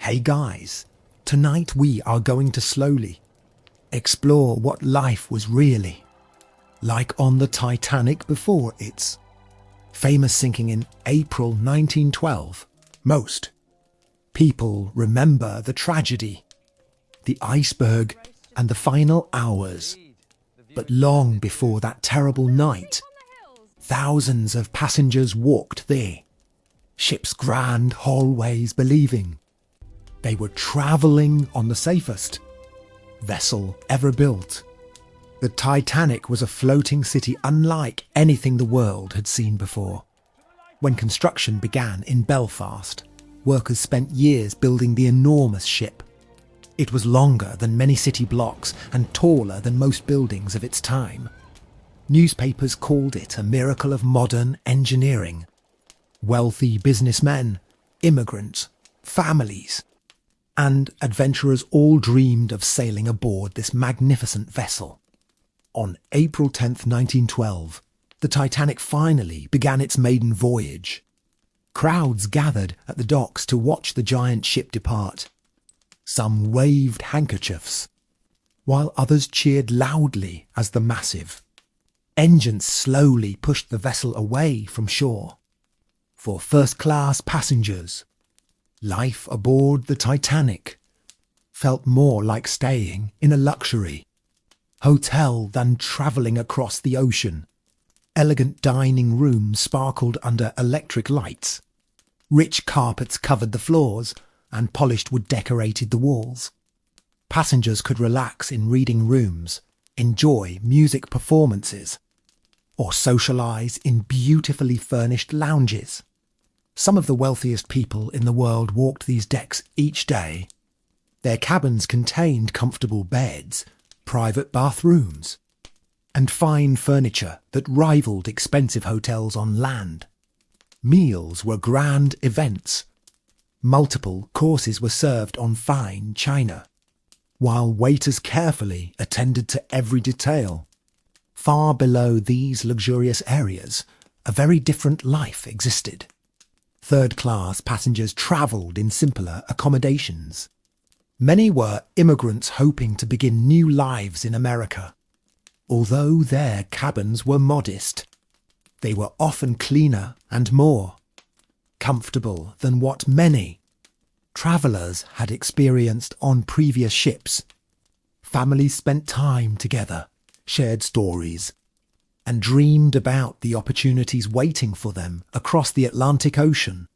Hey guys, tonight we are going to slowly explore what life was really like on the Titanic before its famous sinking in April 1912. Most people remember the tragedy, the iceberg, and the final hours. But long before that terrible night, thousands of passengers walked the ship's grand hallways believing they were travelling on the safest vessel ever built. The Titanic was a floating city unlike anything the world had seen before. When construction began in Belfast, workers spent years building the enormous ship. It was longer than many city blocks and taller than most buildings of its time. Newspapers called it a miracle of modern engineering. Wealthy businessmen, immigrants, families, and adventurers all dreamed of sailing aboard this magnificent vessel. On April 10th, 1912, the Titanic finally began its maiden voyage. Crowds gathered at the docks to watch the giant ship depart. Some waved handkerchiefs, while others cheered loudly as the massive engines slowly pushed the vessel away from shore. For first-class passengers, life aboard the Titanic felt more like staying in a luxury hotel than travelling across the ocean. Elegant dining rooms sparkled under electric lights. Rich carpets covered the floors, and polished wood decorated the walls. Passengers could relax in reading rooms, enjoy music performances, or socialise in beautifully furnished lounges. Some of the wealthiest people in the world walked these decks each day. Their cabins contained comfortable beds, private bathrooms, and fine furniture that rivaled expensive hotels on land. Meals were grand events. Multiple courses were served on fine china, while waiters carefully attended to every detail. Far below these luxurious areas, a very different life existed. Third-class passengers travelled in simpler accommodations. Many were immigrants hoping to begin new lives in America. Although their cabins were modest, they were often cleaner and more comfortable than what many travellers had experienced on previous ships. Families spent time together, shared stories, and dreamed about the opportunities waiting for them across the Atlantic Ocean.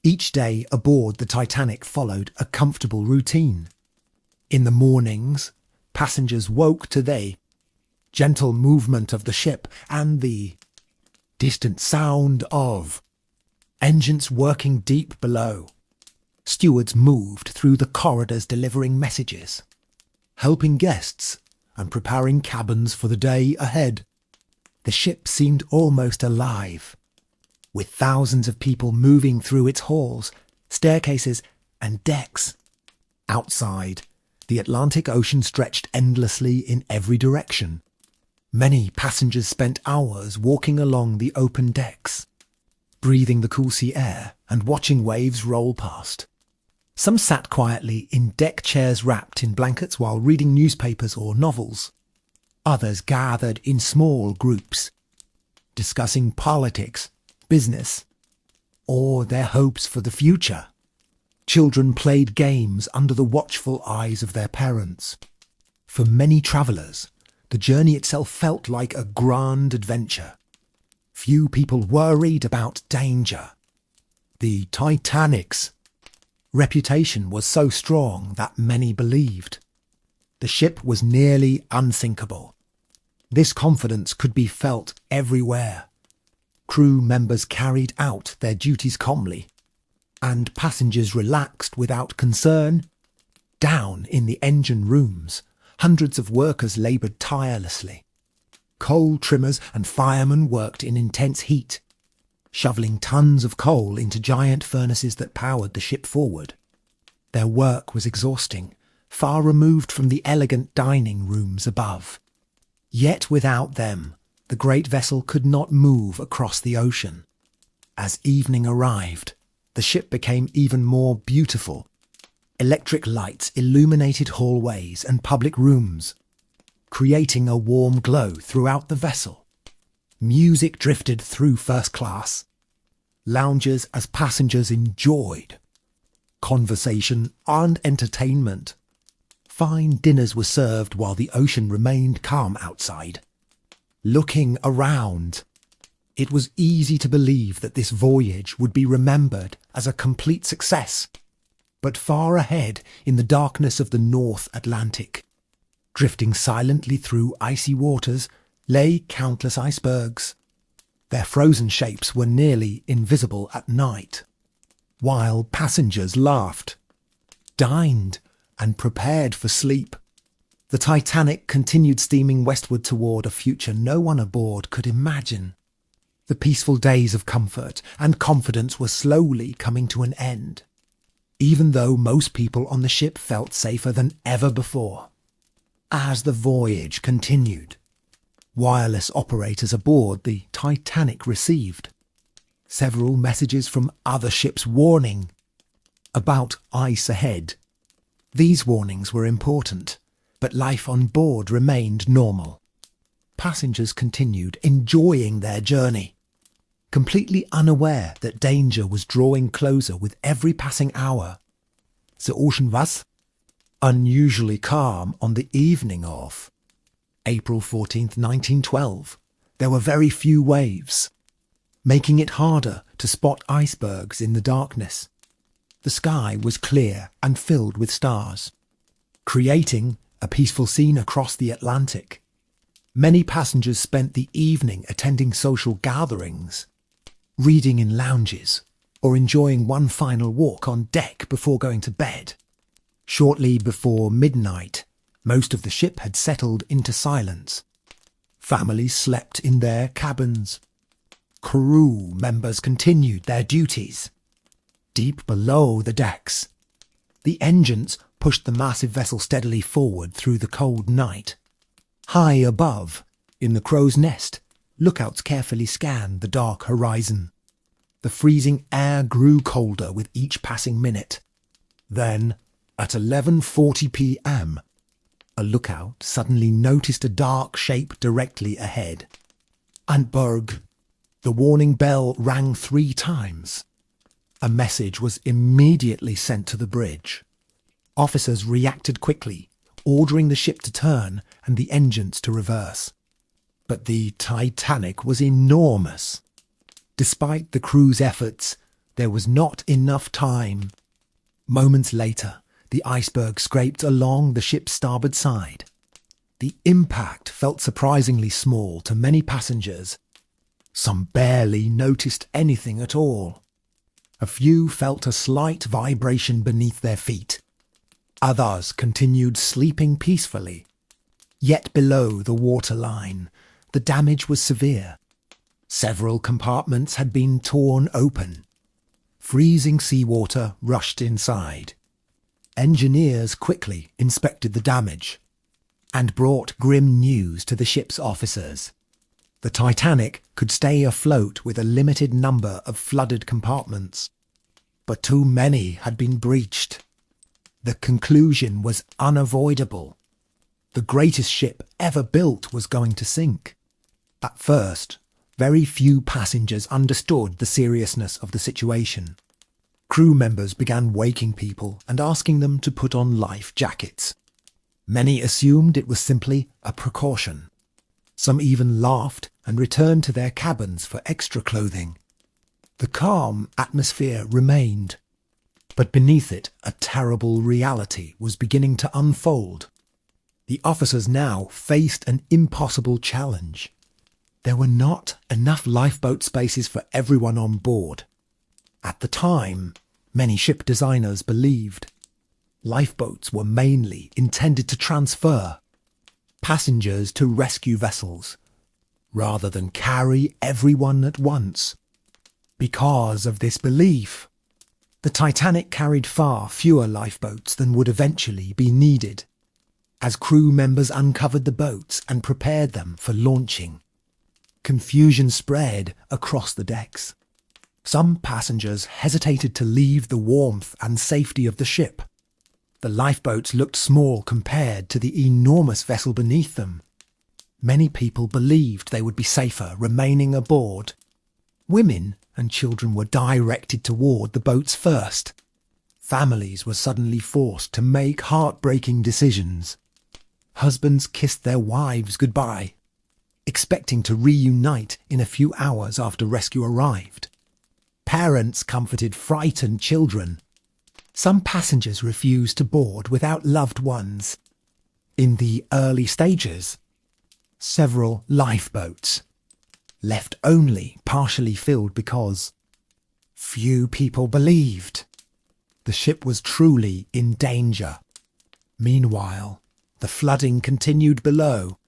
Each day aboard the Titanic followed a comfortable routine. In the mornings, passengers woke to the gentle movement of the ship and the distant sound of engines working deep below. Stewards moved through the corridors delivering messages, helping guests and preparing cabins for the day ahead. The ship seemed almost alive, with thousands of people moving through its halls, staircases, and decks. Outside, the Atlantic Ocean stretched endlessly in every direction. Many passengers spent hours walking along the open decks, breathing the cool sea air and watching waves roll past. Some sat quietly in deck chairs wrapped in blankets while reading newspapers or novels. Others gathered in small groups, discussing politics, business, or their hopes for the future. Children played games under the watchful eyes of their parents. For many travellers, the journey itself felt like a grand adventure. Few people worried about danger. The Titanic's reputation was so strong that many believed the ship was nearly unsinkable. This confidence could be felt everywhere. Crew members carried out their duties calmly, and passengers relaxed without concern. Down in the engine rooms, hundreds of workers laboured tirelessly. Coal trimmers and firemen worked in intense heat, shoveling tons of coal into giant furnaces that powered the ship forward. Their work was exhausting, far removed from the elegant dining rooms above. Yet without them, the great vessel could not move across the ocean. As evening arrived, the ship became even more beautiful. Electric lights illuminated hallways and public rooms, creating a warm glow throughout the vessel. Music drifted through first class lounges as passengers enjoyed conversation and entertainment. Fine dinners were served while the ocean remained calm outside. Looking around, it was easy to believe that this voyage would be remembered as a complete success. But far ahead, in the darkness of the North Atlantic, drifting silently through icy waters, lay countless icebergs. Their frozen shapes were nearly invisible at night, while passengers laughed, dined, and prepared for sleep. The Titanic continued steaming westward toward a future no one aboard could imagine. The peaceful days of comfort and confidence were slowly coming to an end, even though most people on the ship felt safer than ever before. As the voyage continued, wireless operators aboard the Titanic received several messages from other ships warning about ice ahead. These warnings were important, but life on board remained normal. Passengers continued enjoying their journey, completely unaware that danger was drawing closer with every passing hour. The ocean was unusually calm on the evening of April 14th, 1912. There were very few waves, making it harder to spot icebergs in the darkness. The sky was clear and filled with stars, creating a peaceful scene across the Atlantic. Many passengers spent the evening attending social gatherings, reading in lounges, or enjoying one final walk on deck before going to bed. Shortly before midnight, most of the ship had settled into silence. Families slept in their cabins. Crew members continued their duties. Deep below the decks, the engines pushed the massive vessel steadily forward through the cold night. High above, in the crow's nest, lookouts carefully scanned the dark horizon. The freezing air grew colder with each passing minute. Then, at 11:40 p.m., a lookout suddenly noticed a dark shape directly ahead. Antberg. The warning bell rang 3 times. A message was immediately sent to the bridge. Officers reacted quickly, ordering the ship to turn and the engines to reverse. But the Titanic was enormous. Despite the crew's efforts, there was not enough time. Moments later, the iceberg scraped along the ship's starboard side. The impact felt surprisingly small to many passengers. Some barely noticed anything at all. A few felt a slight vibration beneath their feet. Others continued sleeping peacefully. Yet below the waterline, the damage was severe. Several compartments had been torn open. Freezing seawater rushed inside. Engineers quickly inspected the damage and brought grim news to the ship's officers. The Titanic could stay afloat with a limited number of flooded compartments, but too many had been breached. The conclusion was unavoidable. The greatest ship ever built was going to sink. At first, very few passengers understood the seriousness of the situation. Crew members began waking people and asking them to put on life jackets. Many assumed it was simply a precaution. Some even laughed and returned to their cabins for extra clothing. The calm atmosphere remained, but beneath it a terrible reality was beginning to unfold. The officers now faced an impossible challenge. There were not enough lifeboat spaces for everyone on board. At the time, many ship designers believed lifeboats were mainly intended to transfer passengers to rescue vessels, rather than carry everyone at once. Because of this belief, the Titanic carried far fewer lifeboats than would eventually be needed. As crew members uncovered the boats and prepared them for launching, confusion spread across the decks. Some passengers hesitated to leave the warmth and safety of the ship. The lifeboats looked small compared to the enormous vessel beneath them. Many people believed they would be safer remaining aboard. Women and children were directed toward the boats first. Families were suddenly forced to make heartbreaking decisions. Husbands kissed their wives goodbye, expecting to reunite in a few hours after rescue arrived. Parents comforted frightened children. Some passengers refused to board without loved ones. In the early stages, several lifeboats left only partially filled because few people believed the ship was truly in danger. Meanwhile, the flooding continued below,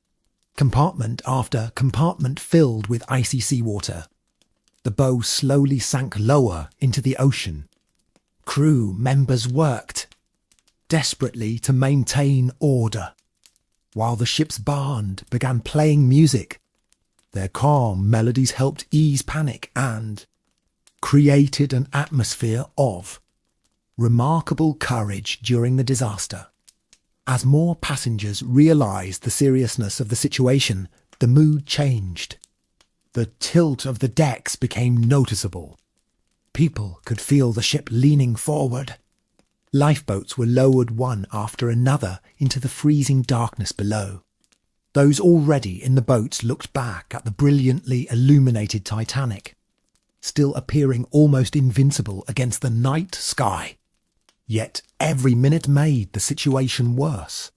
compartment after compartment filled with icy seawater. The bow slowly sank lower into the ocean. Crew members worked desperately to maintain order, while the ship's band began playing music. Their calm melodies helped ease panic and created an atmosphere of remarkable courage during the disaster. As more passengers realized the seriousness of the situation, the mood changed. The tilt of the decks became noticeable. People could feel the ship leaning forward. Lifeboats were lowered one after another into the freezing darkness below. Those already in the boats looked back at the brilliantly illuminated Titanic, still appearing almost invincible against the night sky. Yet every minute made the situation worse.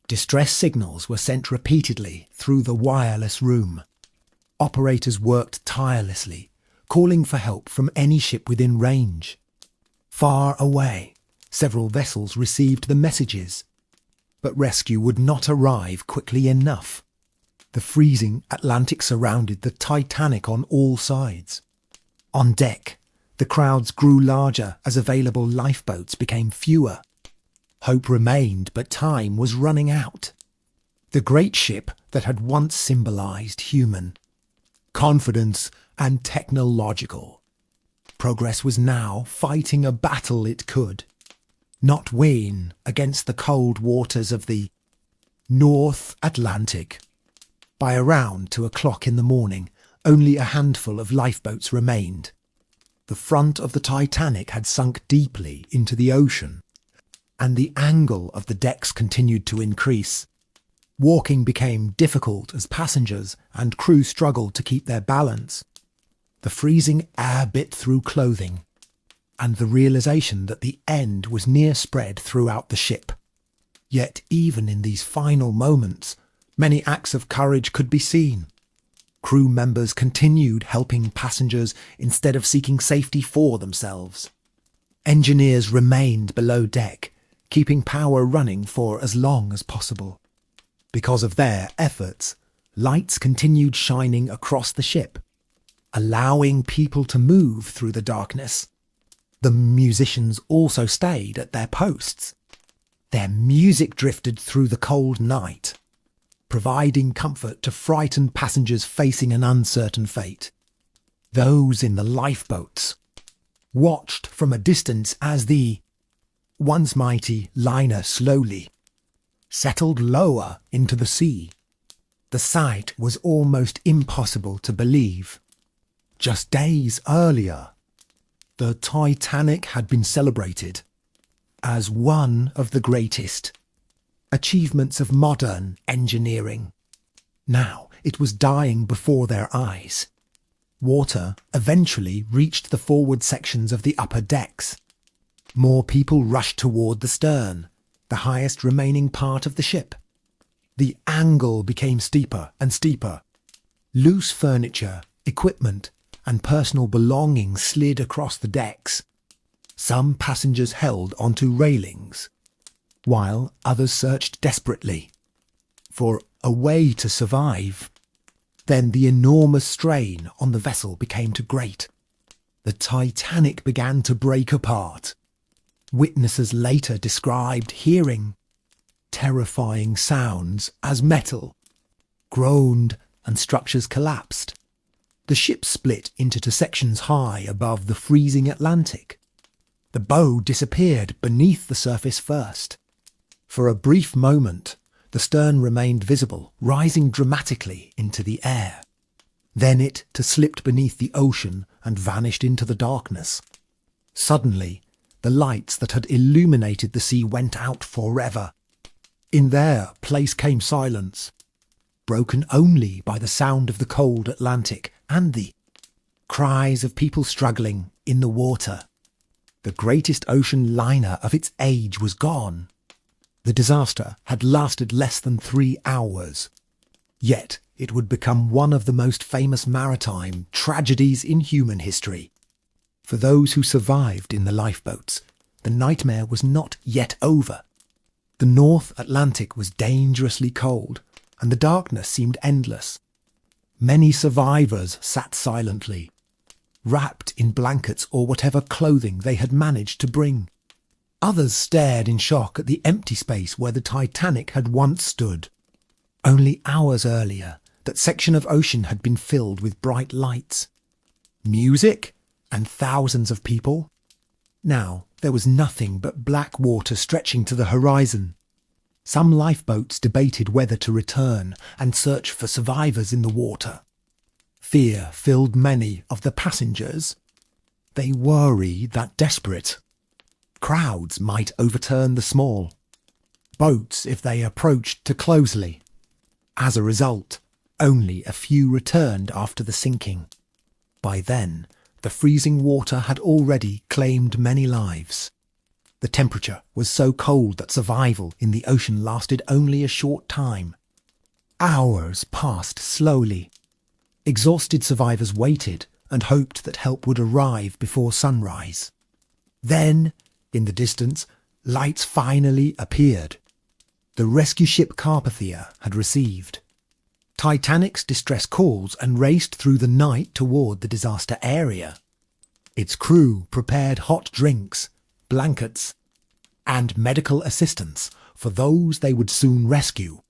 Distress signals were sent repeatedly through the wireless room. Operators worked tirelessly, calling for help from any ship within range. Far away, several vessels received the messages, but rescue would not arrive quickly enough. The freezing Atlantic surrounded the Titanic on all sides. On deck, the crowds grew larger as available lifeboats became fewer. Hope remained, but time was running out. The great ship that had once symbolized human confidence and technological progress was now fighting a battle it could not win against the cold waters of the North Atlantic. By around 2 o'clock in the morning, only a handful of lifeboats remained. The front of the Titanic had sunk deeply into the ocean, and the angle of the decks continued to increase. Walking became difficult as passengers and crew struggled to keep their balance. The freezing air bit through clothing, and the realization that the end was near spread throughout the ship. Yet even in these final moments, many acts of courage could be seen. Crew members continued helping passengers instead of seeking safety for themselves. Engineers remained below deck, keeping power running for as long as possible. Because of their efforts, lights continued shining across the ship, allowing people to move through the darkness. The musicians also stayed at their posts. Their music drifted through the cold night, providing comfort to frightened passengers facing an uncertain fate. Those in the lifeboats watched from a distance as the once mighty liner slowly settled lower into the sea. The sight was almost impossible to believe. Just days earlier, the Titanic had been celebrated as one of the greatest achievements of modern engineering. Now it was dying before their eyes. Water eventually reached the forward sections of the upper decks. More people rushed toward the stern, the highest remaining part of the ship. The angle became steeper and steeper. Loose furniture, equipment, and personal belongings slid across the decks. Some passengers held onto railings, while others searched desperately for a way to survive. Then the enormous strain on the vessel became too great. The Titanic began to break apart. Witnesses later described hearing terrifying sounds as metal groaned and structures collapsed. The ship split into two sections high above the freezing Atlantic. The bow disappeared beneath the surface first. For a brief moment, the stern remained visible, rising dramatically into the air. Then it slipped beneath the ocean and vanished into the darkness. Suddenly, the lights that had illuminated the sea went out forever. In their place came silence, broken only by the sound of the cold Atlantic and the cries of people struggling in the water. The greatest ocean liner of its age was gone. The disaster had lasted less than 3 hours. Yet it would become one of the most famous maritime tragedies in human history. For those who survived in the lifeboats, the nightmare was not yet over. The North Atlantic was dangerously cold, and the darkness seemed endless. Many survivors sat silently, wrapped in blankets or whatever clothing they had managed to bring. Others stared in shock at the empty space where the Titanic had once stood. Only hours earlier, that section of ocean had been filled with bright lights, music, and thousands of people. Now there was nothing but black water stretching to the horizon. Some lifeboats debated whether to return and search for survivors in the water. Fear filled many of the passengers. They worried that desperate crowds might overturn the small boats if they approached too closely. As a result, only a few returned after the sinking. By then, the freezing water had already claimed many lives. The temperature was so cold that survival in the ocean lasted only a short time. Hours passed slowly. Exhausted survivors waited and hoped that help would arrive before sunrise. Then, in the distance, lights finally appeared. The rescue ship Carpathia had received Titanic's distress calls and raced through the night toward the disaster area. Its crew prepared hot drinks, blankets, and medical assistance for those they would soon rescue.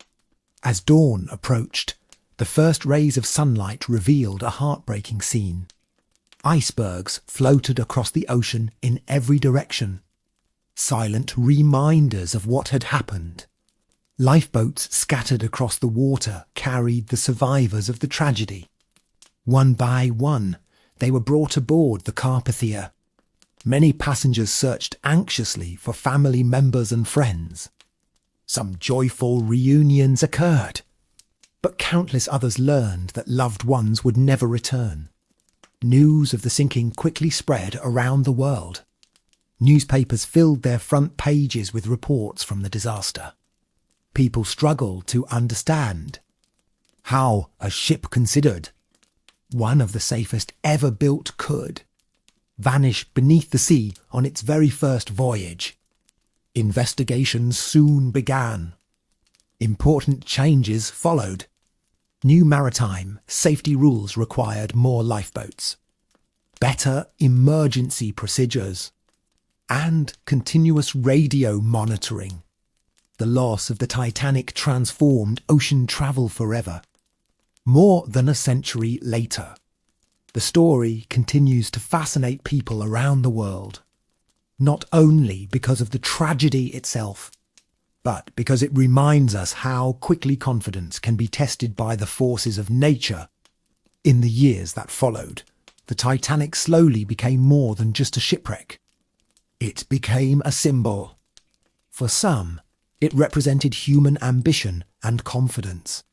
As dawn approached, the first rays of sunlight revealed a heartbreaking scene. Icebergs floated across the ocean in every direction, silent reminders of what had happened. Lifeboats scattered across the water carried the survivors of the tragedy. One by one, they were brought aboard the Carpathia. Many passengers searched anxiously for family members and friends. Some joyful reunions occurred, but countless others learned that loved ones would never return. News of the sinking quickly spread around the world. Newspapers filled their front pages with reports from the disaster. People struggled to understand how a ship considered one of the safest ever built could vanish beneath the sea on its very first voyage. Investigations soon began. Important changes followed. New maritime safety rules required more lifeboats, better emergency procedures, and continuous radio monitoring. The loss of the Titanic transformed ocean travel forever. More than a century later, the story continues to fascinate people around the world, not only because of the tragedy itself, but because it reminds us how quickly confidence can be tested by the forces of nature. In the years that followed, the Titanic slowly became more than just a shipwreck. It became a symbol. For some, it represented human ambition and confidence.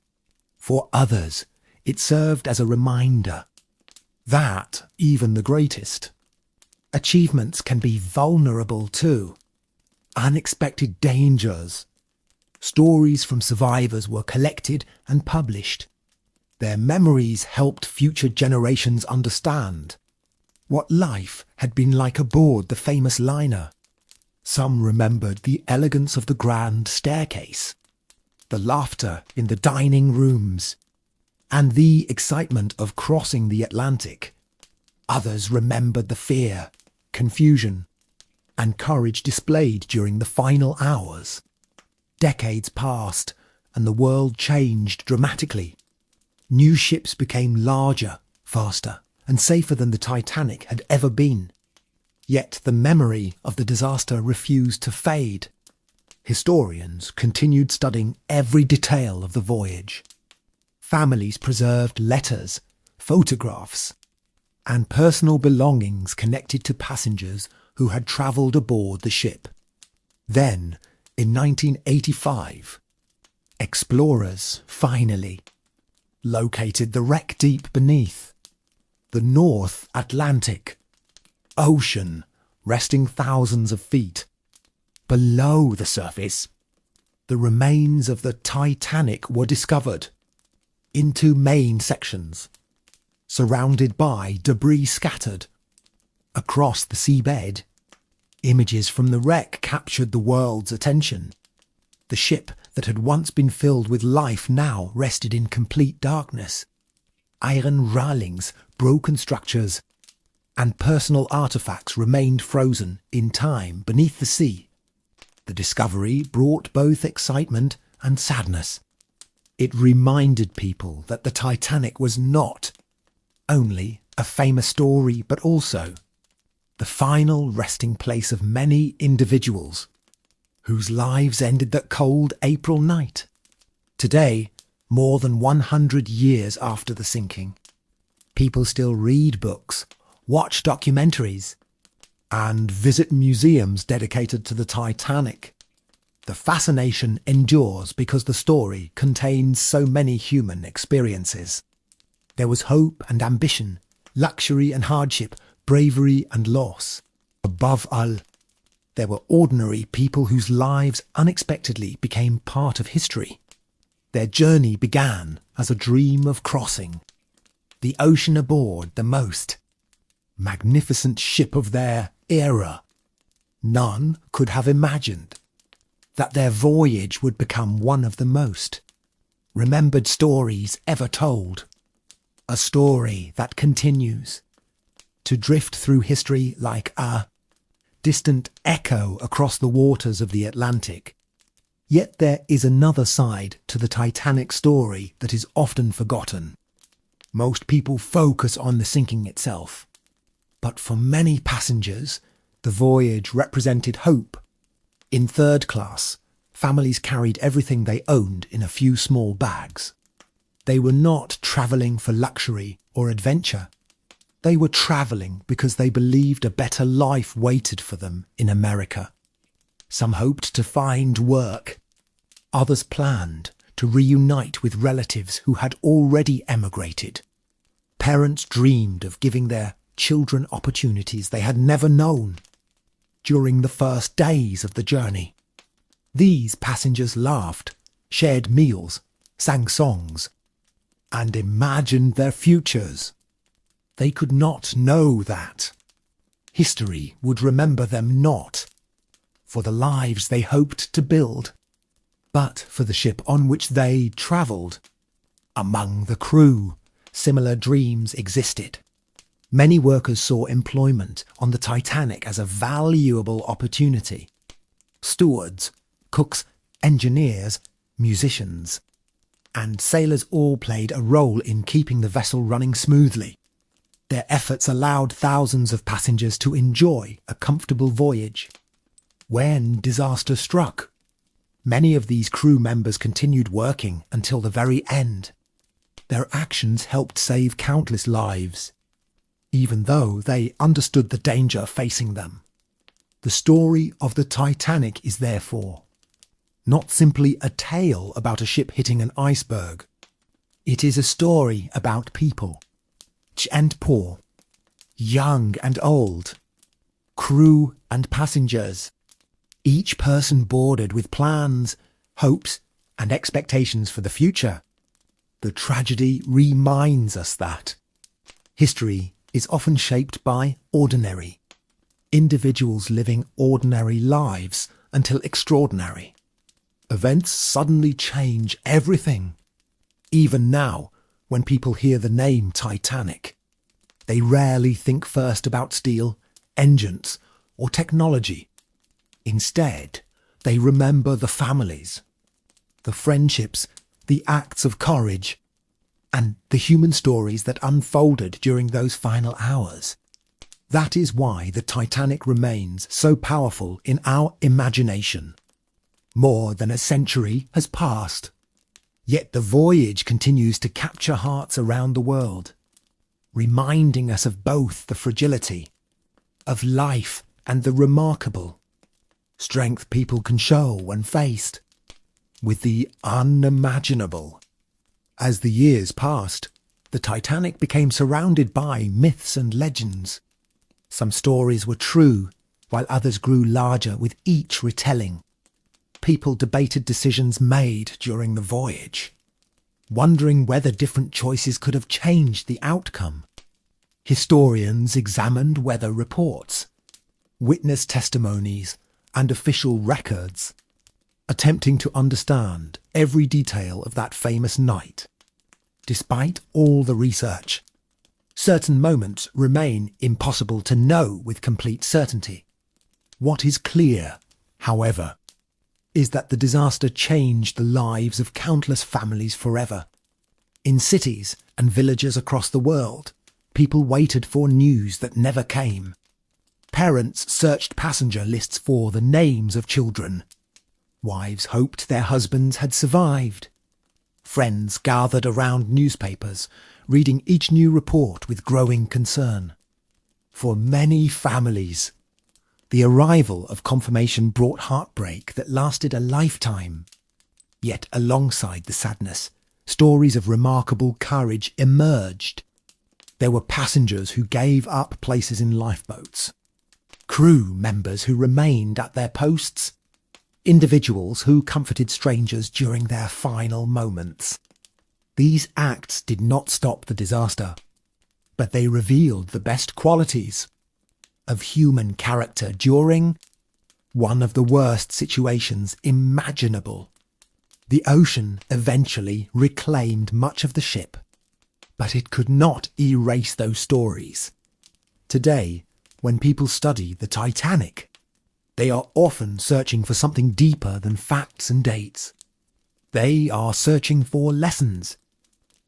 For others, it served as a reminder that even the greatest achievements can be vulnerable to unexpected dangers. Stories from survivors were collected and published. Their memories helped future generations understand what life had been like aboard the famous liner. Some remembered the elegance of the grand staircase, the laughter in the dining rooms, and the excitement of crossing the Atlantic. Others remembered the fear, confusion, and courage displayed during the final hours. Decades passed, and the world changed dramatically. New ships became larger, faster, and safer than the Titanic had ever been. Yet the memory of the disaster refused to fade. Historians continued studying every detail of the voyage. Families preserved letters, photographs, and personal belongings connected to passengers who had travelled aboard the ship. Then, in 1985, explorers finally located the wreck deep beneath the North Atlantic Ocean, resting thousands of feet below the surface. The remains of the Titanic were discovered in two main sections, surrounded by debris scattered across the seabed. Images from the wreck captured the world's attention. The ship that had once been filled with life now rested in complete darkness. Iron railings, broken structures, and personal artifacts remained frozen in time beneath the sea. The discovery brought both excitement and sadness. It reminded people that the Titanic was not only a famous story, but also the final resting place of many individuals whose lives ended that cold April night. Today, more than 100 years after the sinking, people still read books, watch documentaries, and visit museums dedicated to the Titanic. The fascination endures because the story contains so many human experiences. There was hope and ambition, luxury and hardship, bravery and loss. Above all, there were ordinary people whose lives unexpectedly became part of history. Their journey began as a dream of crossing the ocean aboard the most magnificent ship of their era. None could have imagined that their voyage would become one of the most remembered stories ever told. A story that continues to drift through history like a distant echo across the waters of the Atlantic. Yet there is another side to the Titanic story that is often forgotten. Most people focus on the sinking itself, but for many passengers, the voyage represented hope. In third class, families carried everything they owned in a few small bags. They were not travelling for luxury or adventure. They were travelling because they believed a better life waited for them in America. Some hoped to find work. Others planned to reunite with relatives who had already emigrated. Parents dreamed of giving their children opportunities they had never known during the first days of the journey. These passengers laughed, shared meals, sang songs, and imagined their futures. They could not know that history would remember them not for the lives they hoped to build, but for the ship on which they travelled. Among the crew, similar dreams existed. Many workers saw employment on the Titanic as a valuable opportunity. Stewards, cooks, engineers, musicians, and sailors all played a role in keeping the vessel running smoothly. Their efforts allowed thousands of passengers to enjoy a comfortable voyage. When disaster struck, many of these crew members continued working until the very end. Their actions helped save countless lives, even though they understood the danger facing them. The story of the Titanic is therefore not simply a tale about a ship hitting an iceberg. It is a story about people, rich and poor, young and old, crew and passengers, each person boarded with plans, hopes, and expectations for the future. The tragedy reminds us that history is often shaped by ordinary individuals living ordinary lives until extraordinary events suddenly change everything. Even now, when people hear the name Titanic, they rarely think first about steel, engines, or technology. Instead, they remember the families, the friendships, the acts of courage, and the human stories that unfolded during those final hours. That is why the Titanic remains so powerful in our imagination. More than a century has passed, yet the voyage continues to capture hearts around the world, reminding us of both the fragility of life and the remarkable strength people can show when faced with the unimaginable. As the years passed, the Titanic became surrounded by myths and legends. Some stories were true, while others grew larger with each retelling. People debated decisions made during the voyage, wondering whether different choices could have changed the outcome. Historians examined weather reports, witness testimonies, and official records, attempting to understand every detail of that famous night. Despite all the research, certain moments remain impossible to know with complete certainty. What is clear, however, is that the disaster changed the lives of countless families forever. In cities and villages across the world, people waited for news that never came. Parents searched passenger lists for the names of children. Wives hoped their husbands had survived. Friends gathered around newspapers, reading each new report with growing concern. For many families, the arrival of confirmation brought heartbreak that lasted a lifetime. Yet alongside the sadness, stories of remarkable courage emerged. There were passengers who gave up places in lifeboats, crew members who remained at their posts, individuals who comforted strangers during their final moments. These acts did not stop the disaster, but they revealed the best qualities of human character during one of the worst situations imaginable. The ocean eventually reclaimed much of the ship, but it could not erase those stories. Today, when people study the Titanic, they are often searching for something deeper than facts and dates. They are searching for lessons.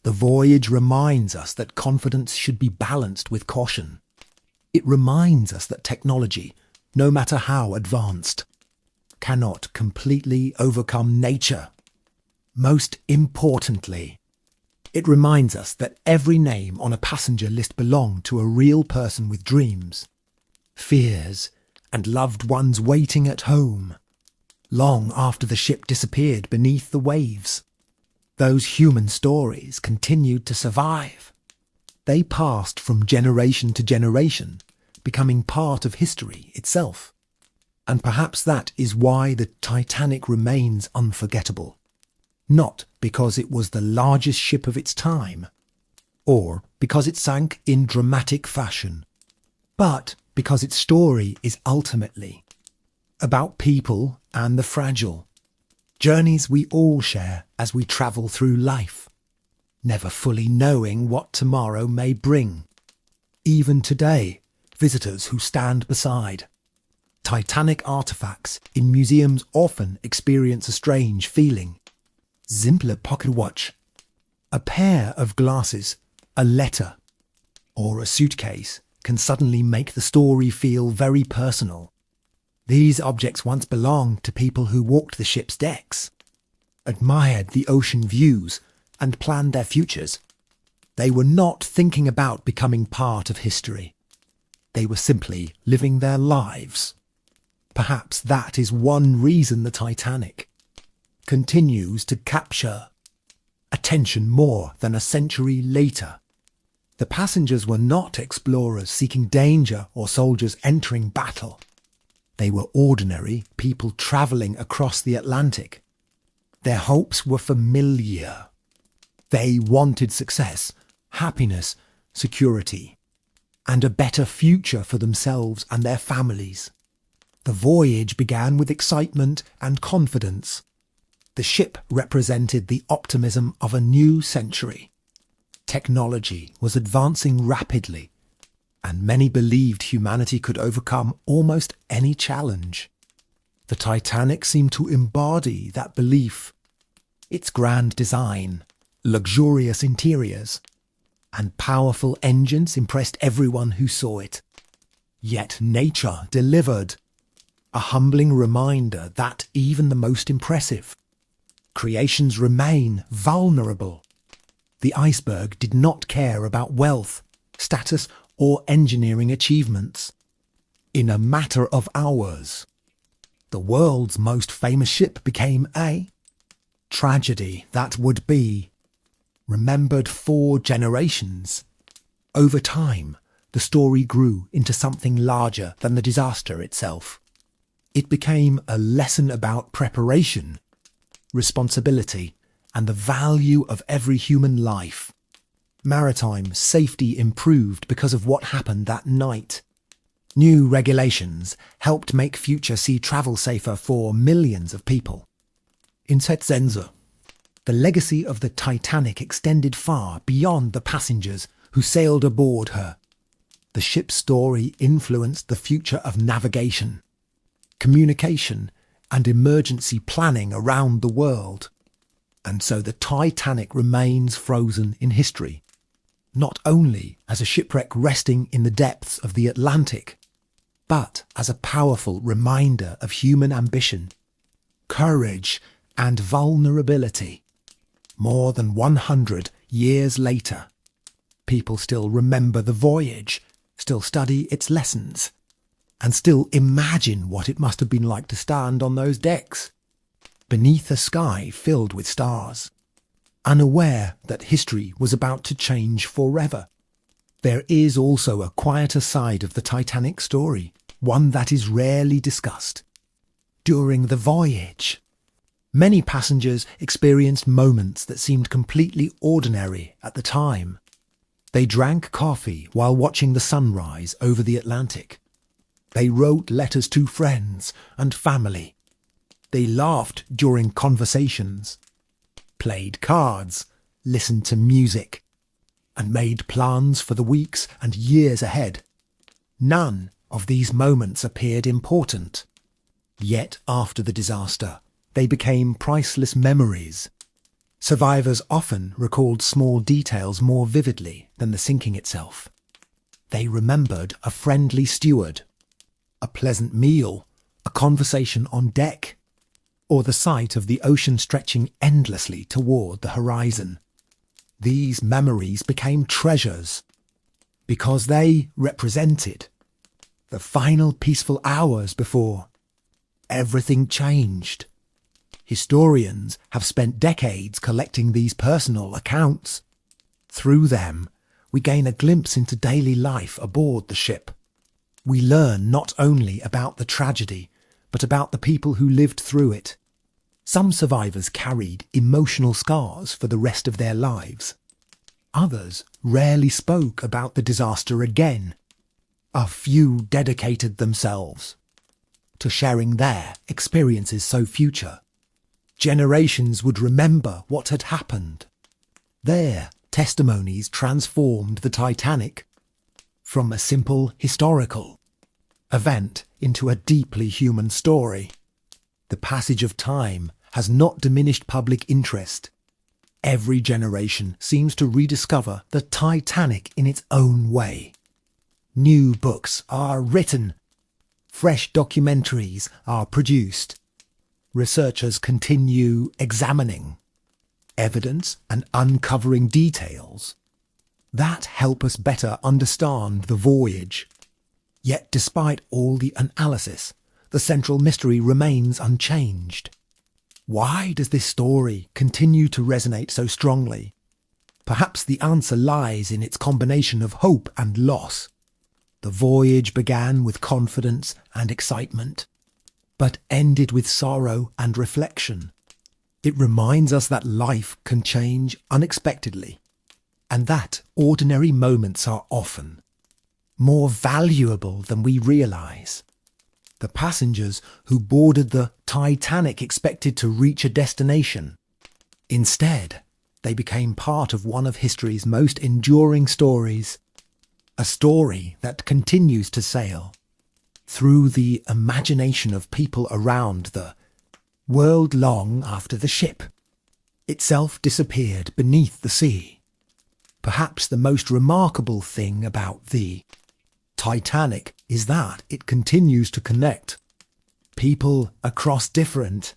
The voyage reminds us that confidence should be balanced with caution. It reminds us that technology, no matter how advanced, cannot completely overcome nature. Most importantly, it reminds us that every name on a passenger list belonged to a real person with dreams, fears, and loved ones waiting at home, long after the ship disappeared beneath the waves. Those human stories continued to survive. They passed from generation to generation, becoming part of history itself. And perhaps that is why the Titanic remains unforgettable. Not because it was the largest ship of its time, or because it sank in dramatic fashion, but because its story is ultimately about people and the fragile, journeys we all share as we travel through life, never fully knowing what tomorrow may bring. Even today, visitors who stand beside Titanic artifacts in museums often experience a strange feeling. Simple pocket watch, a pair of glasses, a letter, or a suitcase can suddenly make the story feel very personal. These objects once belonged to people who walked the ship's decks, admired the ocean views, and planned their futures. They were not thinking about becoming part of history. They were simply living their lives. Perhaps that is one reason the Titanic continues to capture attention more than a century later. The passengers were not explorers seeking danger or soldiers entering battle. They were ordinary people travelling across the Atlantic. Their hopes were familiar. They wanted success, happiness, security, and a better future for themselves and their families. The voyage began with excitement and confidence. The ship represented the optimism of a new century. Technology was advancing rapidly, and many believed humanity could overcome almost any challenge. The Titanic seemed to embody that belief. Its grand design, luxurious interiors, and powerful engines impressed everyone who saw it. Yet nature delivered, a humbling reminder that even the most impressive creations remain vulnerable. The iceberg did not care about wealth, status, or engineering achievements. In a matter of hours, the world's most famous ship became a tragedy that would be remembered for generations. Over time, the story grew into something larger than the disaster itself. It became a lesson about preparation, responsibility, and the value of every human life. Maritime safety improved because of what happened that night. New regulations helped make future sea travel safer for millions of people. In Setzense, the legacy of the Titanic extended far beyond the passengers who sailed aboard her. The ship's story influenced the future of navigation, communication, and emergency planning around the world. And so the Titanic remains frozen in history, not only as a shipwreck resting in the depths of the Atlantic, but as a powerful reminder of human ambition, courage, and vulnerability. More than 100 years later, people still remember the voyage, still study its lessons, and still imagine what it must have been like to stand on those decks, beneath a sky filled with stars, unaware that history was about to change forever. There is also a quieter side of the Titanic story, one that is rarely discussed. During the voyage, many passengers experienced moments that seemed completely ordinary at the time. They drank coffee while watching the sunrise over the Atlantic. They wrote letters to friends and family. They laughed during conversations, played cards, listened to music, and made plans for the weeks and years ahead. None of these moments appeared important. Yet after the disaster, they became priceless memories. Survivors often recalled small details more vividly than the sinking itself. They remembered a friendly steward, a pleasant meal, a conversation on deck, or the sight of the ocean stretching endlessly toward the horizon. These memories became treasures because they represented the final peaceful hours before everything changed. Historians have spent decades collecting these personal accounts. Through them, we gain a glimpse into daily life aboard the ship. We learn not only about the tragedy, but about the people who lived through it. Some survivors carried emotional scars for the rest of their lives. Others rarely spoke about the disaster again. A few dedicated themselves to sharing their experiences so future generations would remember what had happened. Their testimonies transformed the Titanic from a simple historical event into a deeply human story. The passage of time has not diminished public interest. Every generation seems to rediscover the Titanic in its own way. New books are written. Fresh documentaries are produced. Researchers continue examining evidence and uncovering details that help us better understand the voyage. Yet despite all the analysis, the central mystery remains unchanged. Why does this story continue to resonate so strongly? Perhaps the answer lies in its combination of hope and loss. The voyage began with confidence and excitement, but ended with sorrow and reflection. It reminds us that life can change unexpectedly, and that ordinary moments are often more valuable than we realize. The passengers who boarded the Titanic expected to reach a destination. Instead, they became part of one of history's most enduring stories, a story that continues to sail through the imagination of people around the world long after the ship itself disappeared beneath the sea. Perhaps the most remarkable thing about the Titanic is that it continues to connect people across different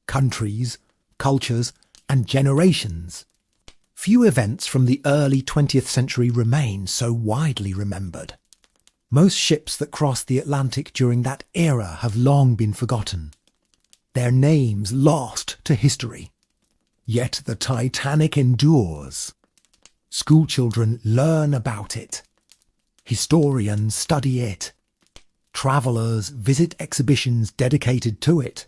countries, cultures, and generations. Few events from the early 20th century remain so widely remembered. Most ships that crossed the Atlantic during that era have long been forgotten, their names lost to history. Yet the Titanic endures. Schoolchildren learn about it. Historians study it. Travellers visit exhibitions dedicated to it.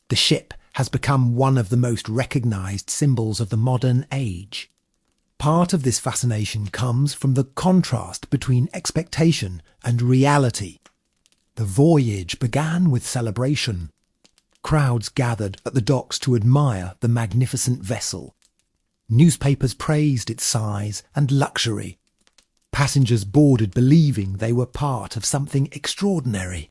The ship has become one of the most recognised symbols of the modern age. Part of this fascination comes from the contrast between expectation and reality. The voyage began with celebration. Crowds gathered at the docks to admire the magnificent vessel. Newspapers praised its size and luxury. Passengers boarded believing they were part of something extraordinary.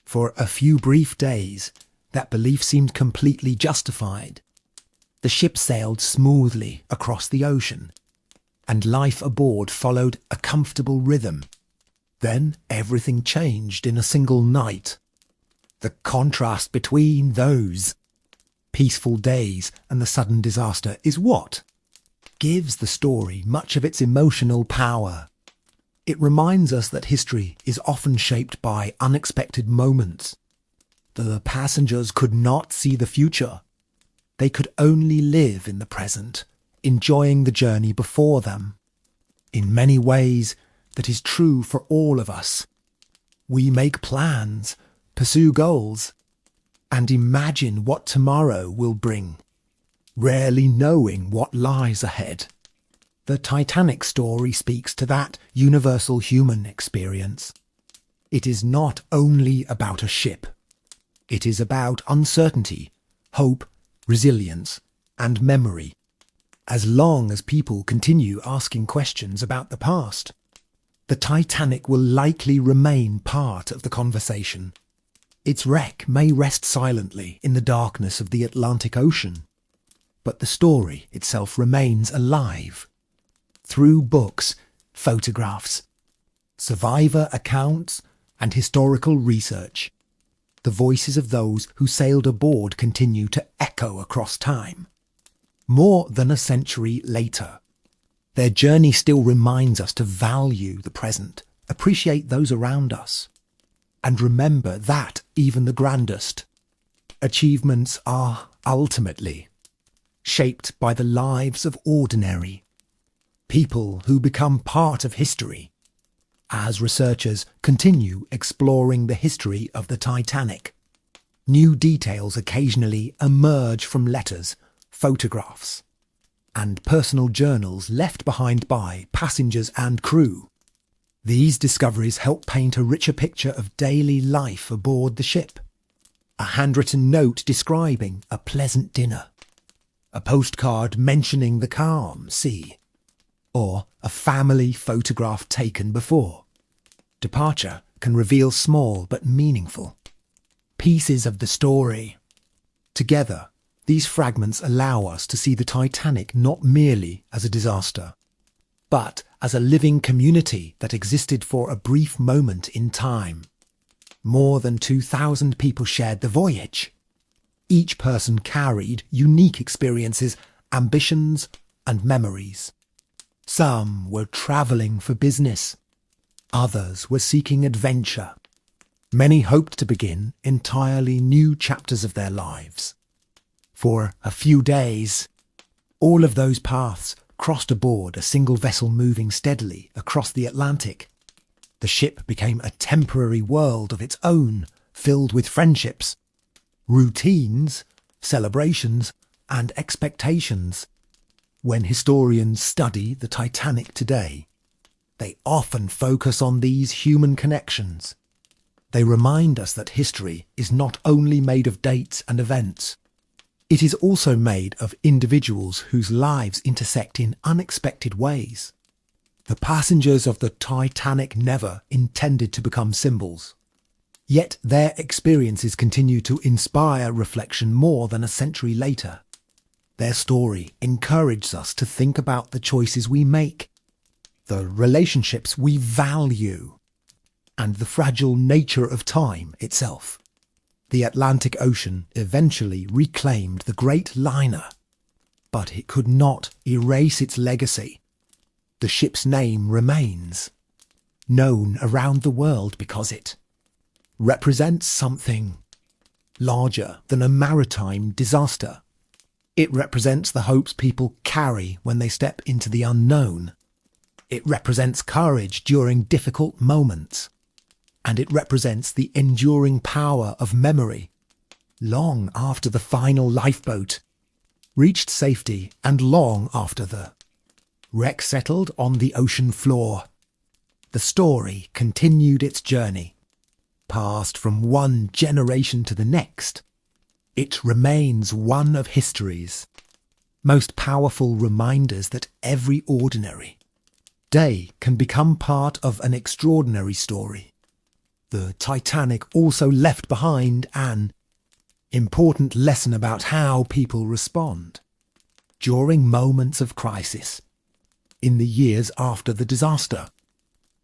For a few brief days, that belief seemed completely justified. The ship sailed smoothly across the ocean, and life aboard followed a comfortable rhythm. Then everything changed in a single night. The contrast between those peaceful days and the sudden disaster is what gives the story much of its emotional power. It reminds us that history is often shaped by unexpected moments. The passengers could not see the future. They could only live in the present, enjoying the journey before them. In many ways, that is true for all of us. We make plans, pursue goals, and imagine what tomorrow will bring, rarely knowing what lies ahead. The Titanic story speaks to that universal human experience. It is not only about a ship. It is about uncertainty, hope, resilience, and memory. As long as people continue asking questions about the past, the Titanic will likely remain part of the conversation. Its wreck may rest silently in the darkness of the Atlantic Ocean, but the story itself remains alive. Through books, photographs, survivor accounts, and historical research, the voices of those who sailed aboard continue to echo across time. More than a century later, their journey still reminds us to value the present, appreciate those around us, and remember that even the grandest achievements are ultimately shaped by the lives of ordinary people who become part of history. As researchers continue exploring the history of the Titanic, new details occasionally emerge from letters, photographs, and personal journals left behind by passengers and crew. These discoveries help paint a richer picture of daily life aboard the ship. A handwritten note describing a pleasant dinner, a postcard mentioning the calm sea, or a family photograph taken before departure can reveal small but meaningful pieces of the story. Together, these fragments allow us to see the Titanic not merely as a disaster, but as a living community that existed for a brief moment in time. More than 2,000 people shared the voyage. Each person carried unique experiences, ambitions, and memories. Some were travelling for business. Others were seeking adventure. Many hoped to begin entirely new chapters of their lives. For a few days, all of those paths crossed aboard a single vessel moving steadily across the Atlantic. The ship became a temporary world of its own, filled with friendships, routines, celebrations, and expectations. When historians study the Titanic today, they often focus on these human connections. They remind us that history is not only made of dates and events, it is also made of individuals whose lives intersect in unexpected ways. The passengers of the Titanic never intended to become symbols. Yet their experiences continue to inspire reflection more than a century later. Their story encourages us to think about the choices we make, the relationships we value, and the fragile nature of time itself. The Atlantic Ocean eventually reclaimed the great liner, but it could not erase its legacy. The ship's name remains, known around the world because it represents something larger than a maritime disaster. It represents the hopes people carry when they step into the unknown. It represents courage during difficult moments. And it represents the enduring power of memory, long after the final lifeboat reached safety and long after the wreck settled on the ocean floor. The story continued its journey, passed from one generation to the next. It remains one of history's most powerful reminders that every ordinary day can become part of an extraordinary story. The Titanic also left behind an important lesson about how people respond during moments of crisis. In the years after the disaster,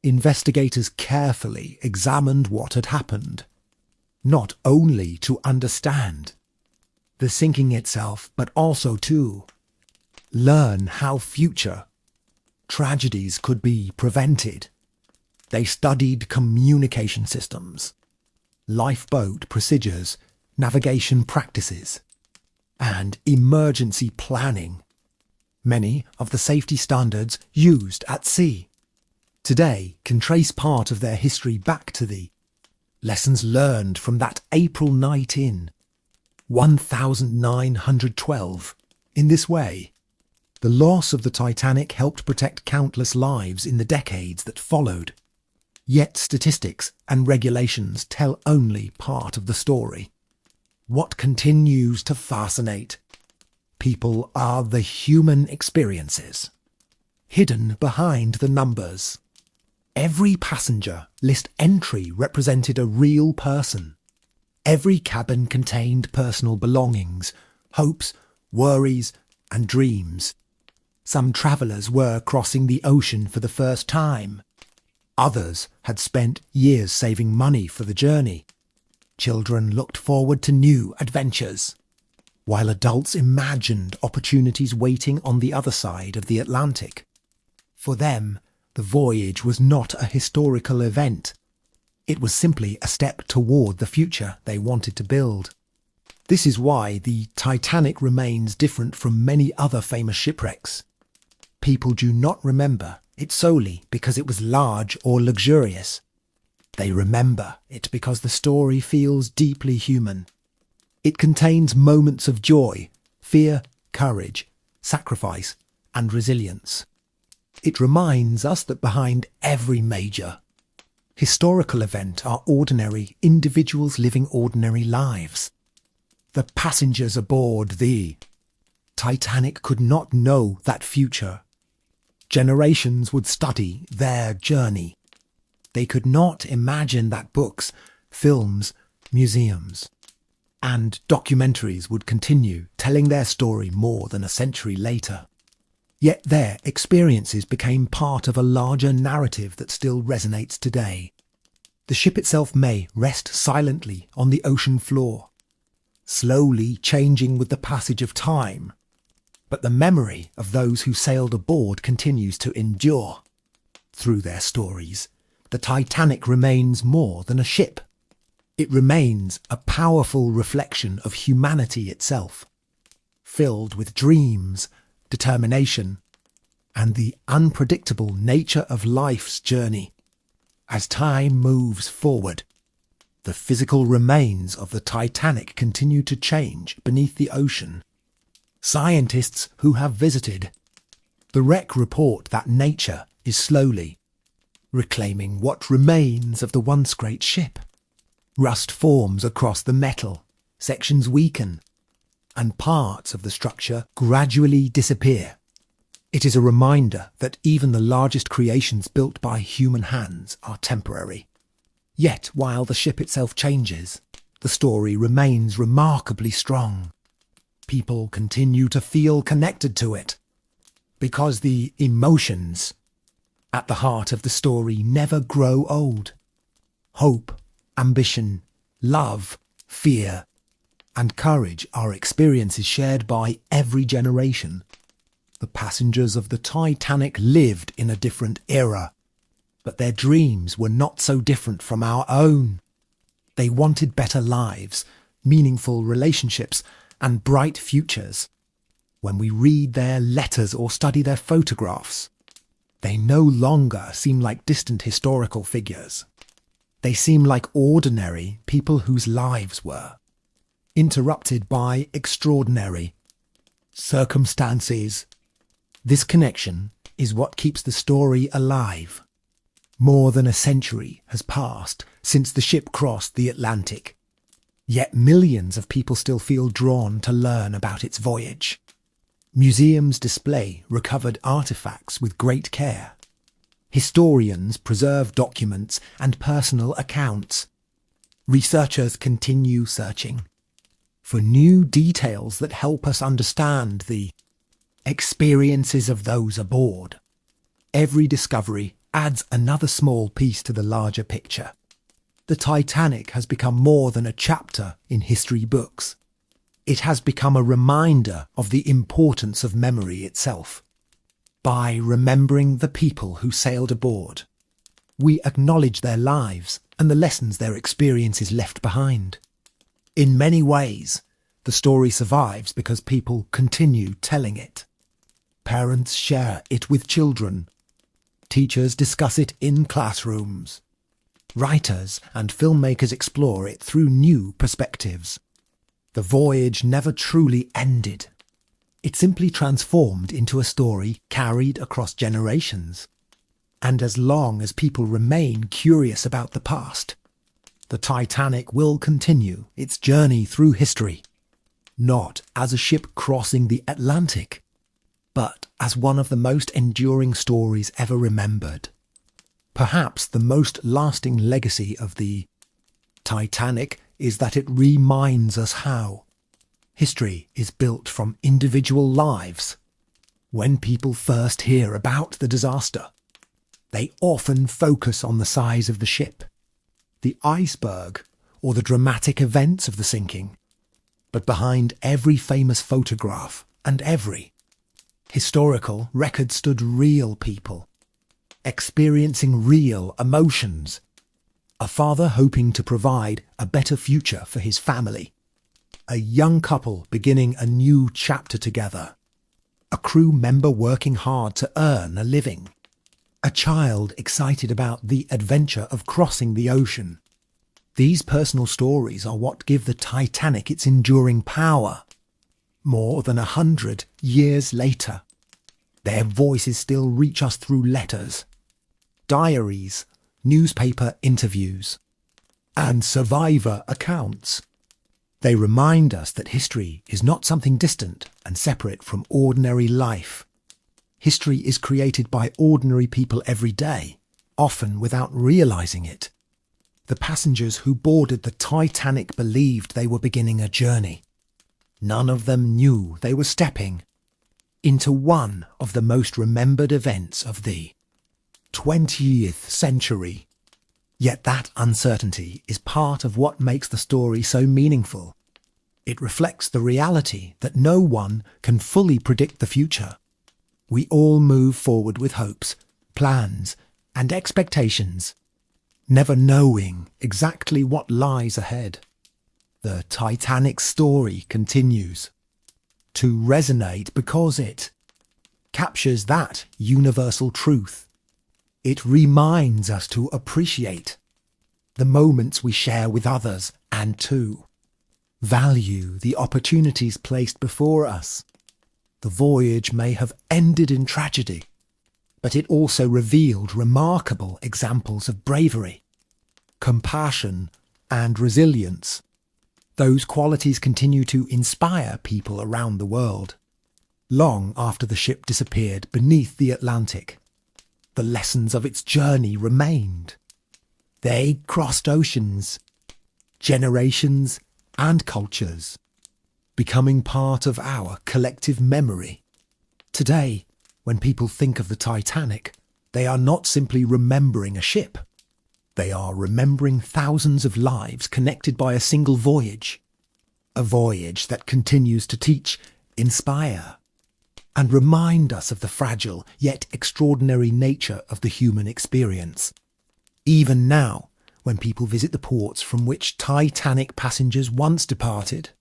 investigators carefully examined what had happened, not only to understand the sinking itself, but also to learn how future tragedies could be prevented. They studied communication systems, lifeboat procedures, navigation practices, and emergency planning, many of the safety standards used at sea today can trace part of their history back to the lessons learned from that April night in 1912. In this way, the loss of the Titanic helped protect countless lives in the decades that followed. Yet statistics and regulations tell only part of the story. What continues to fascinate people are the human experiences hidden behind the numbers. Every passenger list entry represented a real person. Every cabin contained personal belongings, hopes, worries, and dreams. Some travellers were crossing the ocean for the first time. Others had spent years saving money for the journey. Children looked forward to new adventures, while adults imagined opportunities waiting on the other side of the Atlantic. For them, the voyage was not a historical event. It was simply a step toward the future they wanted to build. This is why the Titanic remains different from many other famous shipwrecks. People do not remember it solely because it was large or luxurious. They remember it because the story feels deeply human. It contains moments of joy, fear, courage, sacrifice, and resilience. It reminds us that behind every major historical event are ordinary individuals living ordinary lives. The passengers aboard the Titanic could not know that future. Generations would study their journey. They could not imagine that books, films, museums, and documentaries would continue telling their story more than a century later. Yet their experiences became part of a larger narrative that still resonates today. The ship itself may rest silently on the ocean floor, slowly changing with the passage of time, but the memory of those who sailed aboard continues to endure. Through their stories, the Titanic remains more than a ship. It remains a powerful reflection of humanity itself, filled with dreams, determination, and the unpredictable nature of life's journey. As time moves forward, the physical remains of the Titanic continue to change beneath the ocean. Scientists who have visited the wreck report that nature is slowly reclaiming what remains of the once great ship. Rust forms across the metal, sections weaken, and parts of the structure gradually disappear. It is a reminder that even the largest creations built by human hands are temporary. Yet, while the ship itself changes, the story remains remarkably strong. People continue to feel connected to it, because the emotions at the heart of the story never grow old. Hope, ambition, love, fear, and courage are experiences shared by every generation. The passengers of the Titanic lived in a different era, but their dreams were not so different from our own. They wanted better lives, meaningful relationships, and bright futures. When we read their letters or study their photographs, they no longer seem like distant historical figures. They seem like ordinary people whose lives were interrupted by extraordinary circumstances. This connection is what keeps the story alive. More than a century has passed since the ship crossed the Atlantic, yet millions of people still feel drawn to learn about its voyage. Museums display recovered artifacts with great care. Historians preserve documents and personal accounts. Researchers continue searching for new details that help us understand the experiences of those aboard. Every discovery adds another small piece to the larger picture. The Titanic has become more than a chapter in history books. It has become a reminder of the importance of memory itself. By remembering the people who sailed aboard, we acknowledge their lives and the lessons their experiences left behind. In many ways, the story survives because people continue telling it. Parents share it with children. Teachers discuss it in classrooms. Writers and filmmakers explore it through new perspectives. The voyage never truly ended. It simply transformed into a story carried across generations. And as long as people remain curious about the past, the Titanic will continue its journey through history, not as a ship crossing the Atlantic, but as one of the most enduring stories ever remembered. Perhaps the most lasting legacy of the Titanic is that it reminds us how history is built from individual lives. When people first hear about the disaster, they often focus on the size of the ship, the iceberg, or the dramatic events of the sinking. But behind every famous photograph and every historical record stood real people, experiencing real emotions. A father hoping to provide a better future for his family. A young couple beginning a new chapter together. A crew member working hard to earn a living. A child excited about the adventure of crossing the ocean. These personal stories are what give the Titanic its enduring power. More than 100 years later, their voices still reach us through letters, diaries, newspaper interviews, and survivor accounts. They remind us that history is not something distant and separate from ordinary life. History is created by ordinary people every day, often without realizing it. The passengers who boarded the Titanic believed they were beginning a journey. None of them knew they were stepping into one of the most remembered events of the 20th century. Yet that uncertainty is part of what makes the story so meaningful. It reflects the reality that no one can fully predict the future. We all move forward with hopes, plans, and expectations, never knowing exactly what lies ahead. The Titanic's story continues to resonate because it captures that universal truth. It reminds us to appreciate the moments we share with others and to value the opportunities placed before us. The voyage may have ended in tragedy, but it also revealed remarkable examples of bravery, compassion, and resilience. Those qualities continue to inspire people around the world. Long after the ship disappeared beneath the Atlantic, the lessons of its journey remained. They crossed oceans, generations, and cultures, becoming part of our collective memory. Today, when people think of the Titanic, they are not simply remembering a ship. They are remembering thousands of lives connected by a single voyage. A voyage that continues to teach, inspire, and remind us of the fragile yet extraordinary nature of the human experience. Even now, when people visit the ports from which Titanic passengers once departed,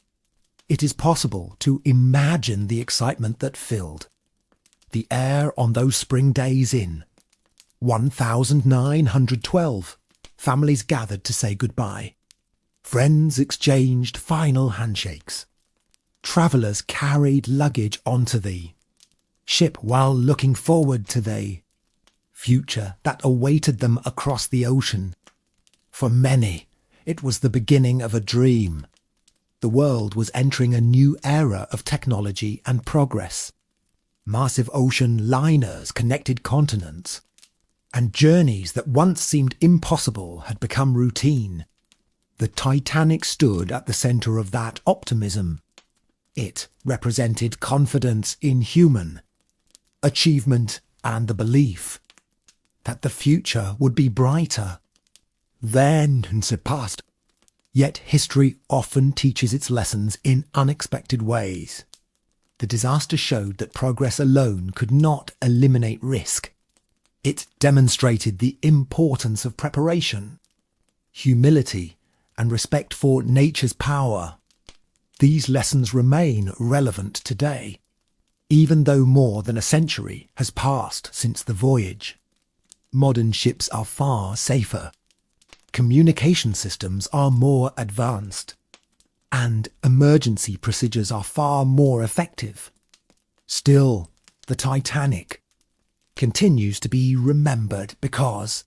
it is possible to imagine the excitement that filled the air on those spring days in 1912. Families gathered to say goodbye. Friends exchanged final handshakes. Travellers carried luggage onto the ship while looking forward to the future that awaited them across the ocean. For many, it was the beginning of a dream. The world was entering a new era of technology and progress. Massive ocean liners connected continents, and journeys that once seemed impossible had become routine. The Titanic stood at the centre of that optimism. It represented confidence in human achievement and the belief that the future would be brighter than the past. Yet history often teaches its lessons in unexpected ways. The disaster showed that progress alone could not eliminate risk. It demonstrated the importance of preparation, humility, and respect for nature's power. These lessons remain relevant today, even though more than a century has passed since the voyage. Modern ships are far safer. Communication systems are more advanced, and emergency procedures are far more effective. Still, the Titanic continues to be remembered because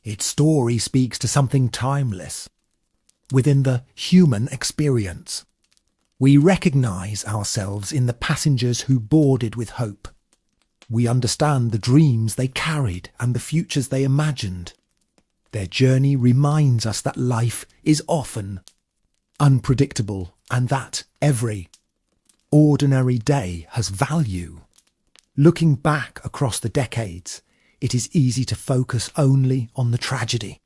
its story speaks to something timeless within the human experience. We recognise ourselves in the passengers who boarded with hope. We understand the dreams they carried and the futures they imagined. Their journey reminds us that life is often unpredictable and that every ordinary day has value. Looking back across the decades, it is easy to focus only on the tragedy.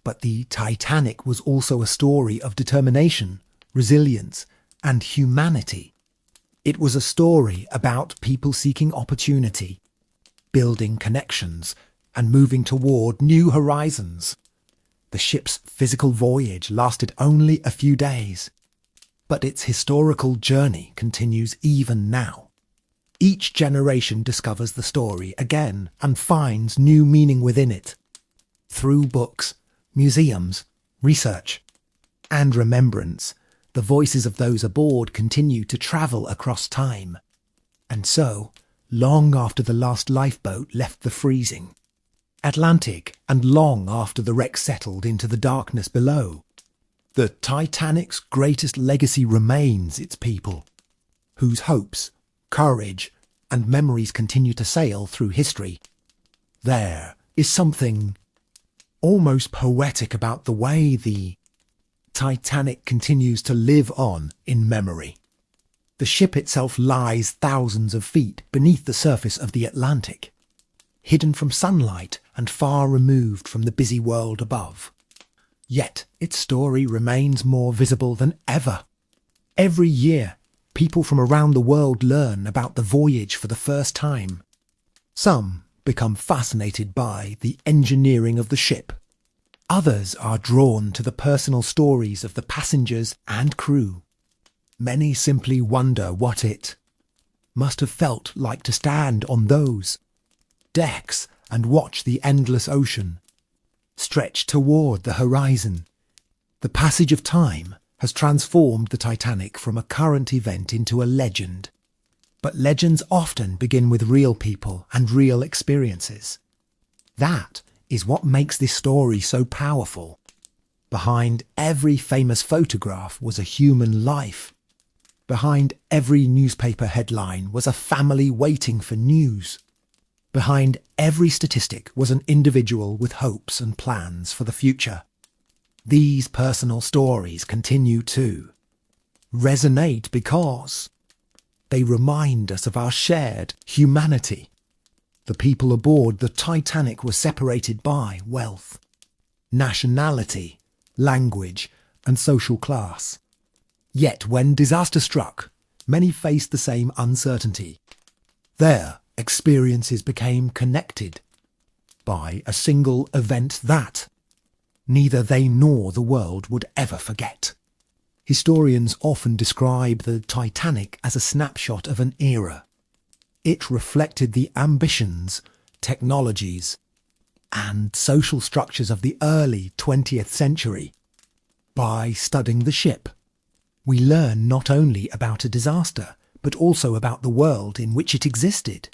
But the Titanic was also a story of determination, resilience, and humanity. It was a story about people seeking opportunity, building connections, and moving toward new horizons. The ship's physical voyage lasted only a few days, but its historical journey continues even now. Each generation discovers the story again and finds new meaning within it. Through books, museums, research, and remembrance, the voices of those aboard continue to travel across time. And so, long after the last lifeboat left the freezing Atlantic and long after the wreck settled into the darkness below, the Titanic's greatest legacy remains its people, whose hopes, courage, and memories continue to sail through history. There is something almost poetic about the way the Titanic continues to live on in memory. The ship itself lies thousands of feet beneath the surface of the Atlantic, hidden from sunlight and far removed from the busy world above. Yet its story remains more visible than ever. Every year, people from around the world learn about the voyage for the first time. Some become fascinated by the engineering of the ship. Others are drawn to the personal stories of the passengers and crew. Many simply wonder what it must have felt like to stand on those decks and watch the endless ocean stretch toward the horizon. The passage of time has transformed the Titanic from a current event into a legend. But legends often begin with real people and real experiences. That is what makes this story so powerful. Behind every famous photograph was a human life. Behind every newspaper headline was a family waiting for news. Behind every statistic was an individual with hopes and plans for the future. These personal stories continue to resonate because they remind us of our shared humanity. The people aboard the Titanic were separated by wealth, nationality, language, and social class. Yet when disaster struck, many faced the same uncertainty. Their experiences became connected by a single event that neither they nor the world would ever forget. Historians often describe the Titanic as a snapshot of an era. It reflected the ambitions, technologies, and social structures of the early 20th century. By studying the ship, we learn not only about a disaster, but also about the world in which it existed.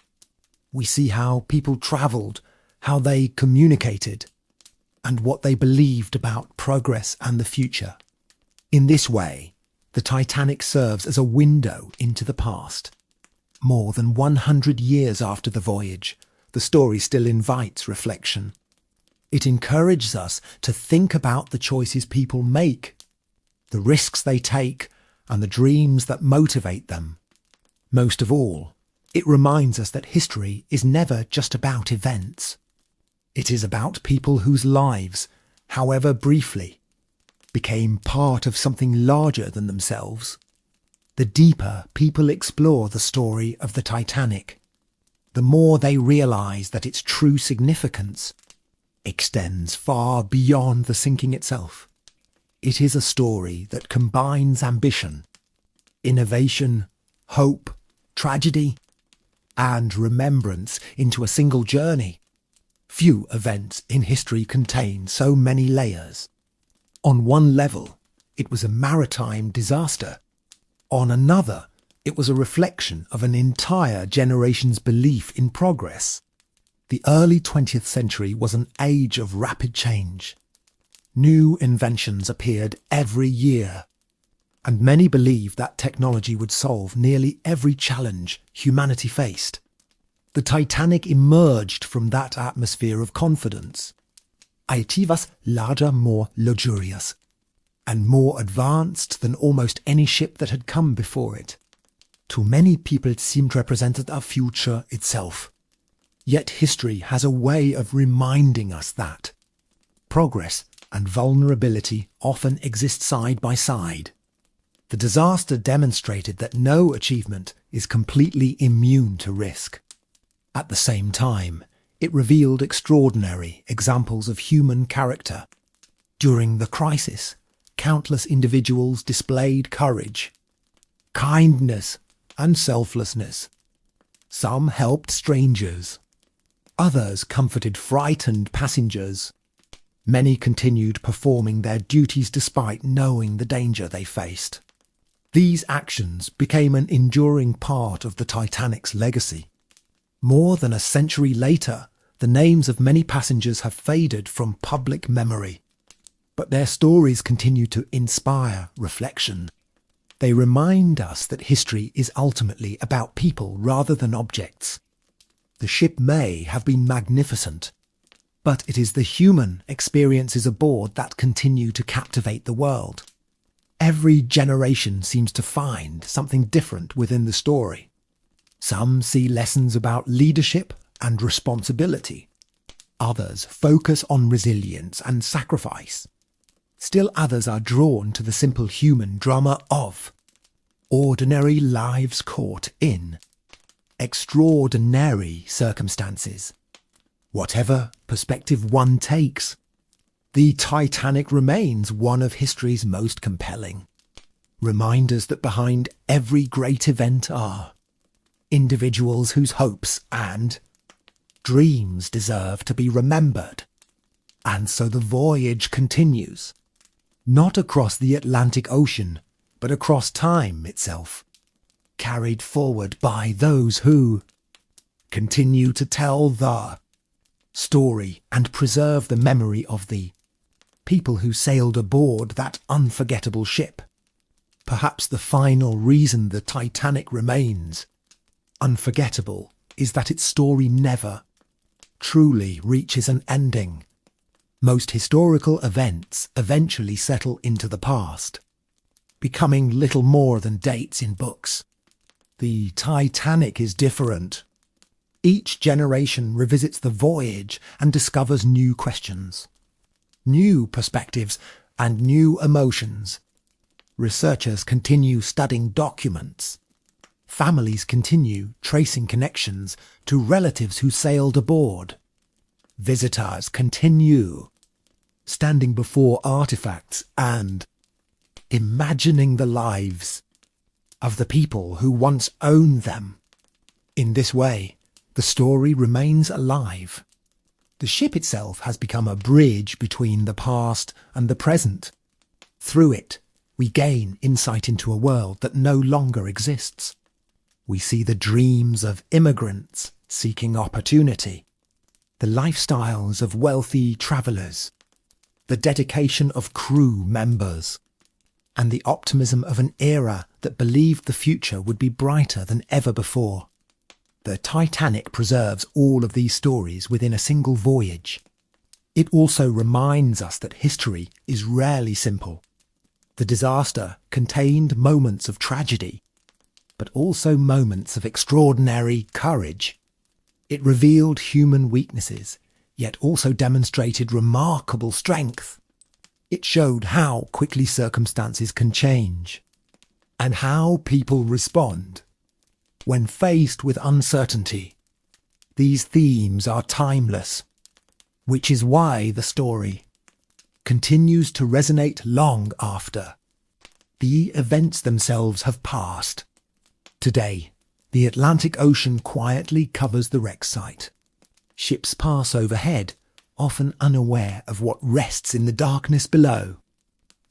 We see how people travelled, how they communicated, and what they believed about progress and the future. In this way, the Titanic serves as a window into the past. More than 100 years after the voyage, the story still invites reflection. It encourages us to think about the choices people make, the risks they take, and the dreams that motivate them. Most of all, it reminds us that history is never just about events. It is about people whose lives, however briefly, became part of something larger than themselves. The deeper people explore the story of the Titanic, the more they realise that its true significance extends far beyond the sinking itself. It is a story that combines ambition, innovation, hope, tragedy, and remembrance into a single journey. Few events in history contain so many layers. On one level, it was a maritime disaster. On another, it was a reflection of an entire generation's belief in progress. The early 20th century was an age of rapid change. New inventions appeared every year, and many believed that technology would solve nearly every challenge humanity faced. The Titanic emerged from that atmosphere of confidence. IT was larger, more luxurious, and more advanced than almost any ship that had come before it. To many people it seemed represented our future itself. Yet history has a way of reminding us that progress and vulnerability often exist side by side. The disaster demonstrated that no achievement is completely immune to risk. At the same time, it revealed extraordinary examples of human character. During the crisis, countless individuals displayed courage, kindness, and selflessness. Some helped strangers. Others comforted frightened passengers. Many continued performing their duties despite knowing the danger they faced. These actions became an enduring part of the Titanic's legacy. More than a century later, the names of many passengers have faded from public memory. But their stories continue to inspire reflection. They remind us that history is ultimately about people rather than objects. The ship may have been magnificent, but it is the human experiences aboard that continue to captivate the world. Every generation seems to find something different within the story. Some see lessons about leadership and responsibility. Others focus on resilience and sacrifice. Still others are drawn to the simple human drama of ordinary lives caught in extraordinary circumstances. Whatever perspective one takes, the Titanic remains one of history's most compelling. Reminders that behind every great event are individuals whose hopes and dreams deserve to be remembered. And so the voyage continues, not across the Atlantic Ocean, but across time itself, carried forward by those who continue to tell the story and preserve the memory of the people who sailed aboard that unforgettable ship. Perhaps the final reason the Titanic remains unforgettable is that its story never truly reaches an ending. Most historical events eventually settle into the past, becoming little more than dates in books. The Titanic is different. Each generation revisits the voyage and discovers new questions. new perspectives, and new emotions. Researchers continue studying documents. Families continue tracing connections to relatives who sailed aboard. Visitors continue standing before artifacts and imagining the lives of the people who once owned them. In this way, the story remains alive. The ship itself has become a bridge between the past and the present. Through it, we gain insight into a world that no longer exists. We see the dreams of immigrants seeking opportunity, the lifestyles of wealthy travellers, the dedication of crew members, and the optimism of an era that believed the future would be brighter than ever before. The Titanic preserves all of these stories within a single voyage. It also reminds us that history is rarely simple. The disaster contained moments of tragedy, but also moments of extraordinary courage. It revealed human weaknesses, yet also demonstrated remarkable strength. It showed how quickly circumstances can change, and how people respond when faced with uncertainty. These themes are timeless, which is why the story continues to resonate long after the events themselves have passed. Today, the Atlantic Ocean quietly covers the wreck site. Ships pass overhead, often unaware of what rests in the darkness below.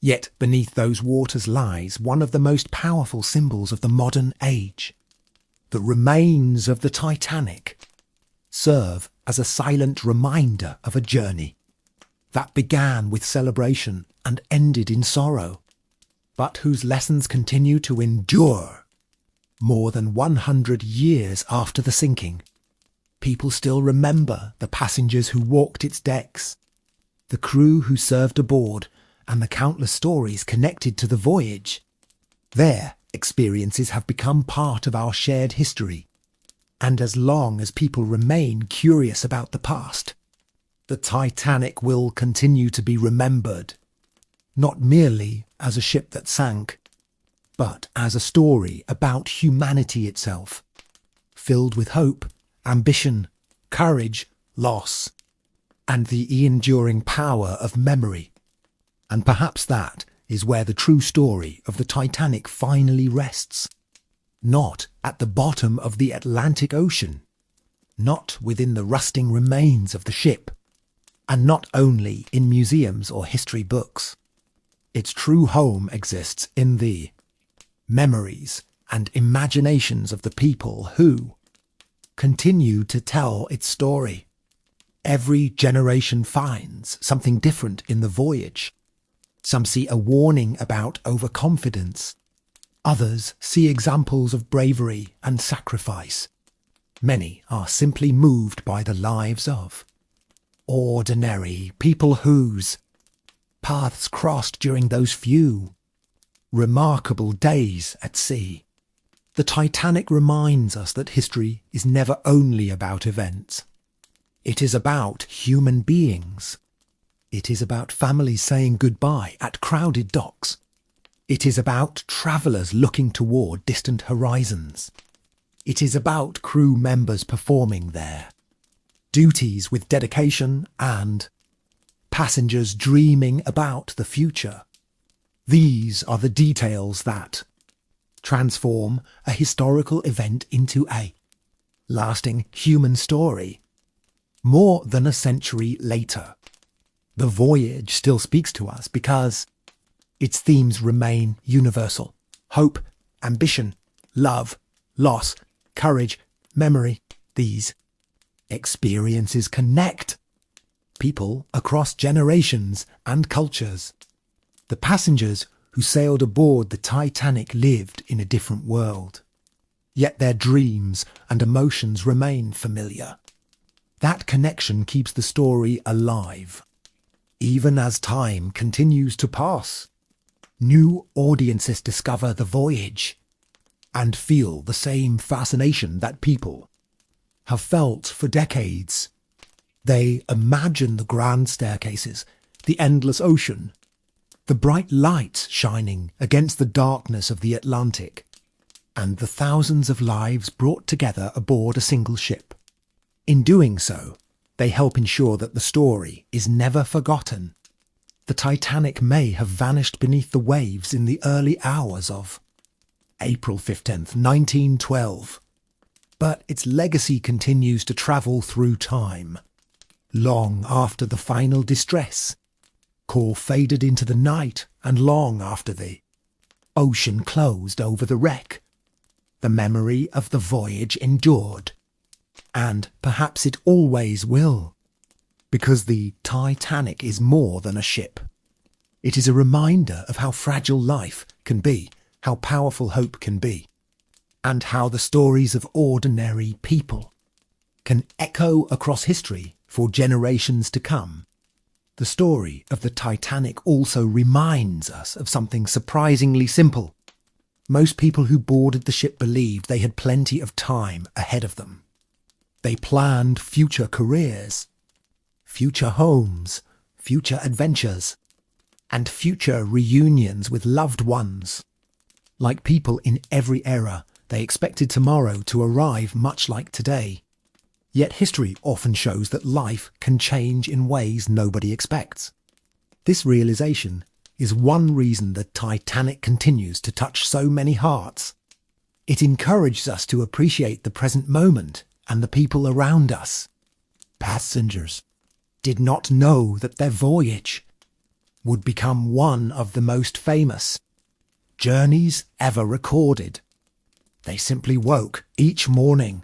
Yet beneath those waters lies one of the most powerful symbols of the modern age. The remains of the Titanic serve as a silent reminder of a journey that began with celebration and ended in sorrow, but whose lessons continue to endure. More than 100 years after the sinking, people still remember the passengers who walked its decks, the crew who served aboard, and the countless stories connected to the voyage. Their experiences have become part of our shared history, and as long as people remain curious about the past, the Titanic will continue to be remembered, not merely as a ship that sank, but as a story about humanity itself, filled with hope, ambition, courage, loss, and the enduring power of memory. And perhaps that is where the true story of the Titanic finally rests. Not at the bottom of the Atlantic Ocean, not within the rusting remains of the ship, and not only in museums or history books. Its true home exists in the memories and imaginations of the people who continue to tell its story. Every generation finds something different in the voyage. Some see a warning about overconfidence. Others see examples of bravery and sacrifice. Many are simply moved by the lives of ordinary people whose paths crossed during those few remarkable days at sea. The Titanic reminds us that history is never only about events. It is about human beings. It is about families saying goodbye at crowded docks. It is about travellers looking toward distant horizons. It is about crew members performing their duties with dedication and passengers dreaming about the future. These are the details that transform a historical event into a lasting human story. More than a century later, the voyage still speaks to us because its themes remain universal. Hope, ambition, love, loss, courage, memory. These experiences connect people across generations and cultures. The passengers who sailed aboard the Titanic lived in a different world, yet their dreams and emotions remain familiar. That connection keeps the story alive. Even as time continues to pass, new audiences discover the voyage and feel the same fascination that people have felt for decades. They imagine the grand staircases, the endless ocean, the bright lights shining against the darkness of the Atlantic, and the thousands of lives brought together aboard a single ship. In doing so, they help ensure that the story is never forgotten. The Titanic may have vanished beneath the waves in the early hours of April 15th, 1912, but its legacy continues to travel through time. Long after the final distress call faded into the night, and long after the ocean closed over the wreck, the memory of the voyage endured. And perhaps it always will, because the Titanic is more than a ship. It is a reminder of how fragile life can be, how powerful hope can be, and how the stories of ordinary people can echo across history for generations to come. The story of the Titanic also reminds us of something surprisingly simple. Most people who boarded the ship believed they had plenty of time ahead of them. They planned future careers, future homes, future adventures, and future reunions with loved ones. Like people in every era, they expected tomorrow to arrive much like today. Yet history often shows that life can change in ways nobody expects. This realization is one reason the Titanic continues to touch so many hearts. It encourages us to appreciate the present moment and the people around us. Passengers did not know that their voyage would become one of the most famous journeys ever recorded. They simply woke each morning,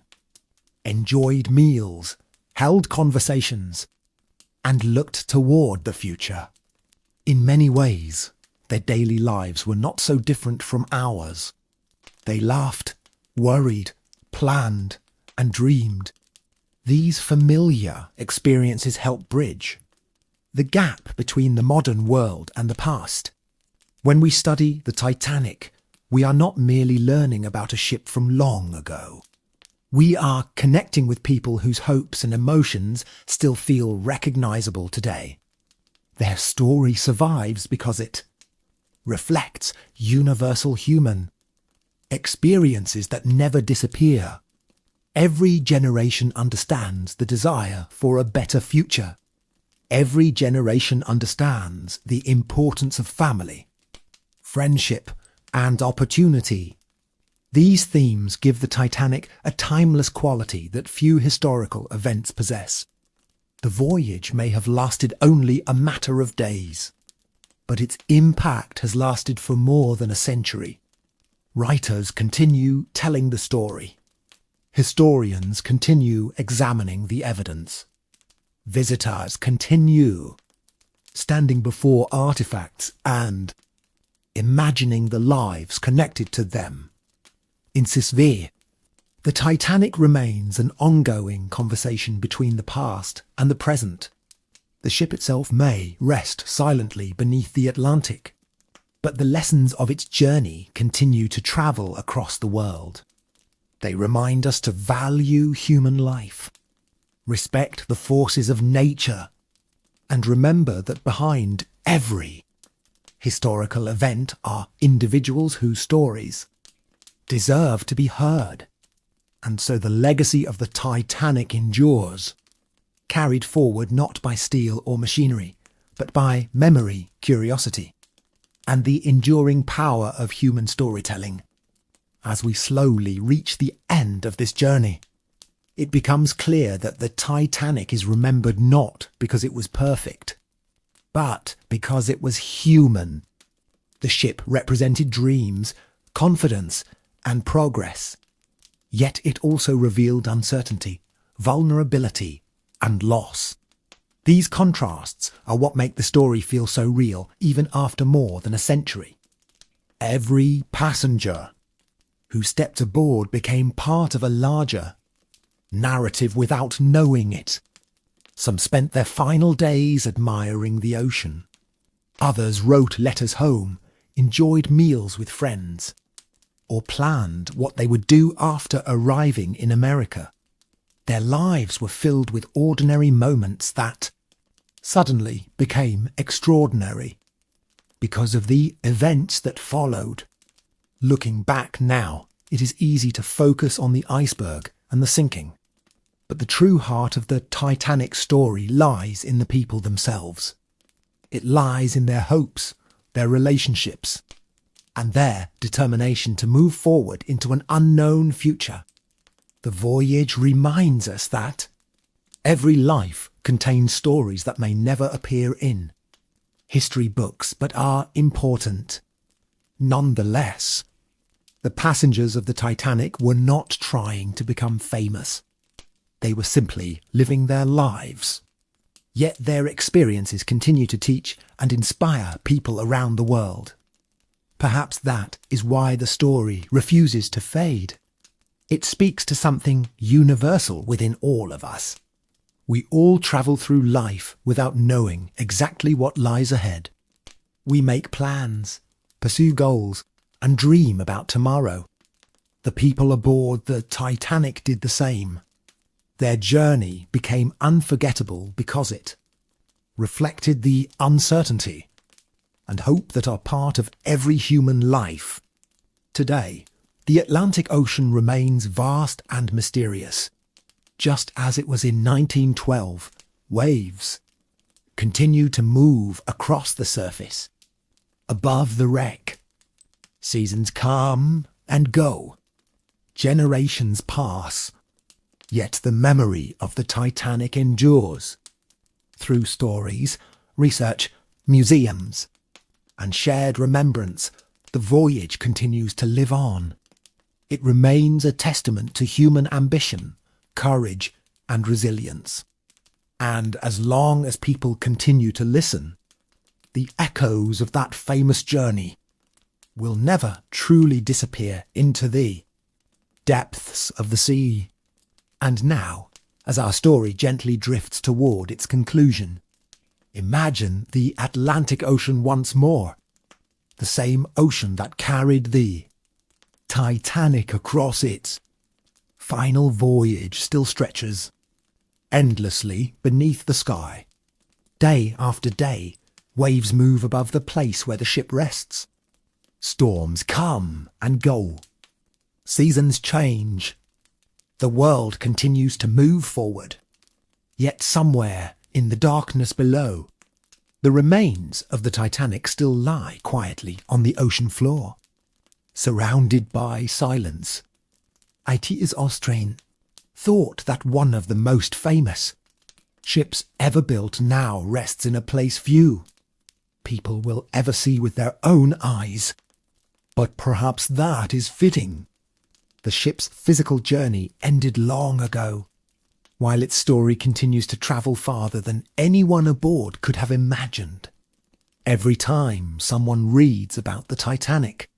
enjoyed meals, held conversations, and looked toward the future. In many ways, their daily lives were not so different from ours. They laughed, worried, planned, and dreamed. These familiar experiences help bridge the gap between the modern world and the past. When we study the Titanic, we are not merely learning about a ship from long ago. We are connecting with people whose hopes and emotions still feel recognizable today. Their story survives because it reflects universal human experiences that never disappear. Every generation understands the desire for a better future. Every generation understands the importance of family, friendship, and opportunity. These themes give the Titanic a timeless quality that few historical events possess. The voyage may have lasted only a matter of days, but its impact has lasted for more than a century. Writers continue telling the story. Historians continue examining the evidence. Visitors continue standing before artifacts and imagining the lives connected to them. In Sisvir, the Titanic remains an ongoing conversation between the past and the present. The ship itself may rest silently beneath the Atlantic, but the lessons of its journey continue to travel across the world. They remind us to value human life, respect the forces of nature, and remember that behind every historical event are individuals whose stories deserve to be heard. And so the legacy of the Titanic endures, carried forward not by steel or machinery, but by memory, curiosity, and the enduring power of human storytelling. As we slowly reach the end of this journey, it becomes clear that the Titanic is remembered not because it was perfect, but because it was human. The ship represented dreams, confidence, and progress. Yet it also revealed uncertainty, vulnerability, and loss. These contrasts are what make the story feel so real, even after more than a century. Every passenger who stepped aboard became part of a larger narrative without knowing it. Some spent their final days admiring the ocean. Others wrote letters home, enjoyed meals with friends, or planned what they would do after arriving in America. Their lives were filled with ordinary moments that suddenly became extraordinary because of the events that followed. Looking back now, it is easy to focus on the iceberg and the sinking. But the true heart of the Titanic story lies in the people themselves. It lies in their hopes, their relationships, and their determination to move forward into an unknown future. The voyage reminds us that every life contains stories that may never appear in history books, but are important. Nonetheless, the passengers of the Titanic were not trying to become famous. They were simply living their lives. Yet their experiences continue to teach and inspire people around the world. Perhaps that is why the story refuses to fade. It speaks to something universal within all of us. We all travel through life without knowing exactly what lies ahead. We make plans, pursue goals, and dream about tomorrow. The people aboard the Titanic did the same. Their journey became unforgettable because it reflected the uncertainty and hope that are part of every human life. Today, the Atlantic Ocean remains vast and mysterious. Just as it was in 1912, waves continue to move across the surface, above the wreck. Seasons come and go. Generations pass. Yet the memory of the Titanic endures. Through stories, research, museums, and shared remembrance, the voyage continues to live on. It remains a testament to human ambition, courage, and resilience. And as long as people continue to listen, the echoes of that famous journey will never truly disappear into the depths of the sea. And now, as our story gently drifts toward its conclusion, imagine the Atlantic Ocean once more, the same ocean that carried the Titanic across its final voyage still stretches endlessly beneath the sky. Day after day, waves move above the place where the ship rests. Storms come and go. Seasons change. The world continues to move forward. Yet somewhere in the darkness below, the remains of the Titanic still lie quietly on the ocean floor, surrounded by silence. It is Austrian thought that one of the most famous ships ever built now rests in a place few people will ever see with their own eyes. But perhaps that is fitting. The ship's physical journey ended long ago, while its story continues to travel farther than anyone aboard could have imagined. Every time someone reads about the Titanic,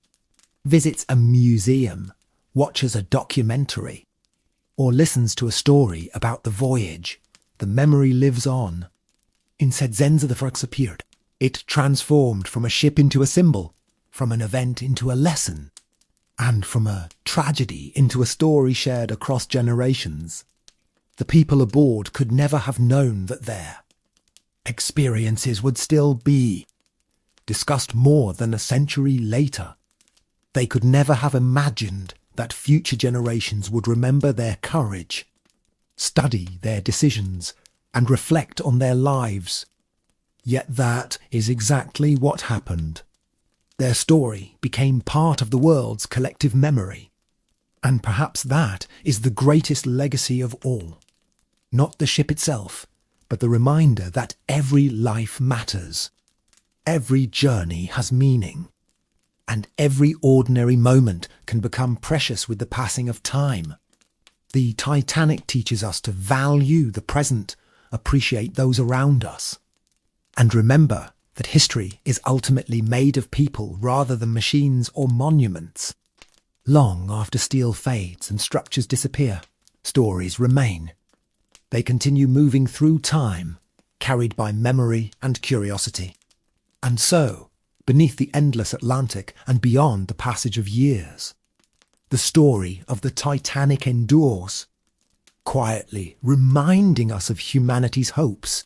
visits a museum, watches a documentary, or listens to a story about the voyage, the memory lives on. Instead, Zenza the Fox appeared. It transformed from a ship into a symbol, from an event into a lesson, and from a tragedy into a story shared across generations. The people aboard could never have known that their experiences would still be discussed more than a century later. They could never have imagined that future generations would remember their courage, study their decisions, and reflect on their lives. Yet that is exactly what happened. Their story became part of the world's collective memory. And perhaps that is the greatest legacy of all. Not the ship itself, but the reminder that every life matters. Every journey has meaning. And every ordinary moment can become precious with the passing of time. The Titanic teaches us to value the present, appreciate those around us, and remember that history is ultimately made of people rather than machines or monuments. Long after steel fades and structures disappear, stories remain. They continue moving through time, carried by memory and curiosity. And so, beneath the endless Atlantic and beyond the passage of years, the story of the Titanic endures, quietly reminding us of humanity's hopes,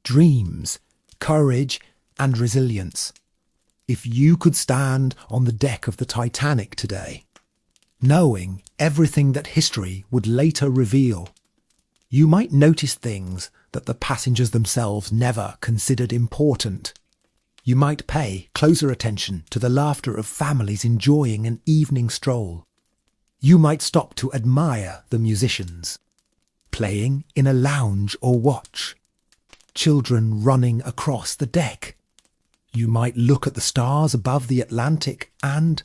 dreams, courage, and resilience. If you could stand on the deck of the Titanic today, knowing everything that history would later reveal, you might notice things that the passengers themselves never considered important. You might pay closer attention to the laughter of families enjoying an evening stroll. You might stop to admire the musicians playing in a lounge or watch children running across the deck. You might look at the stars above the Atlantic and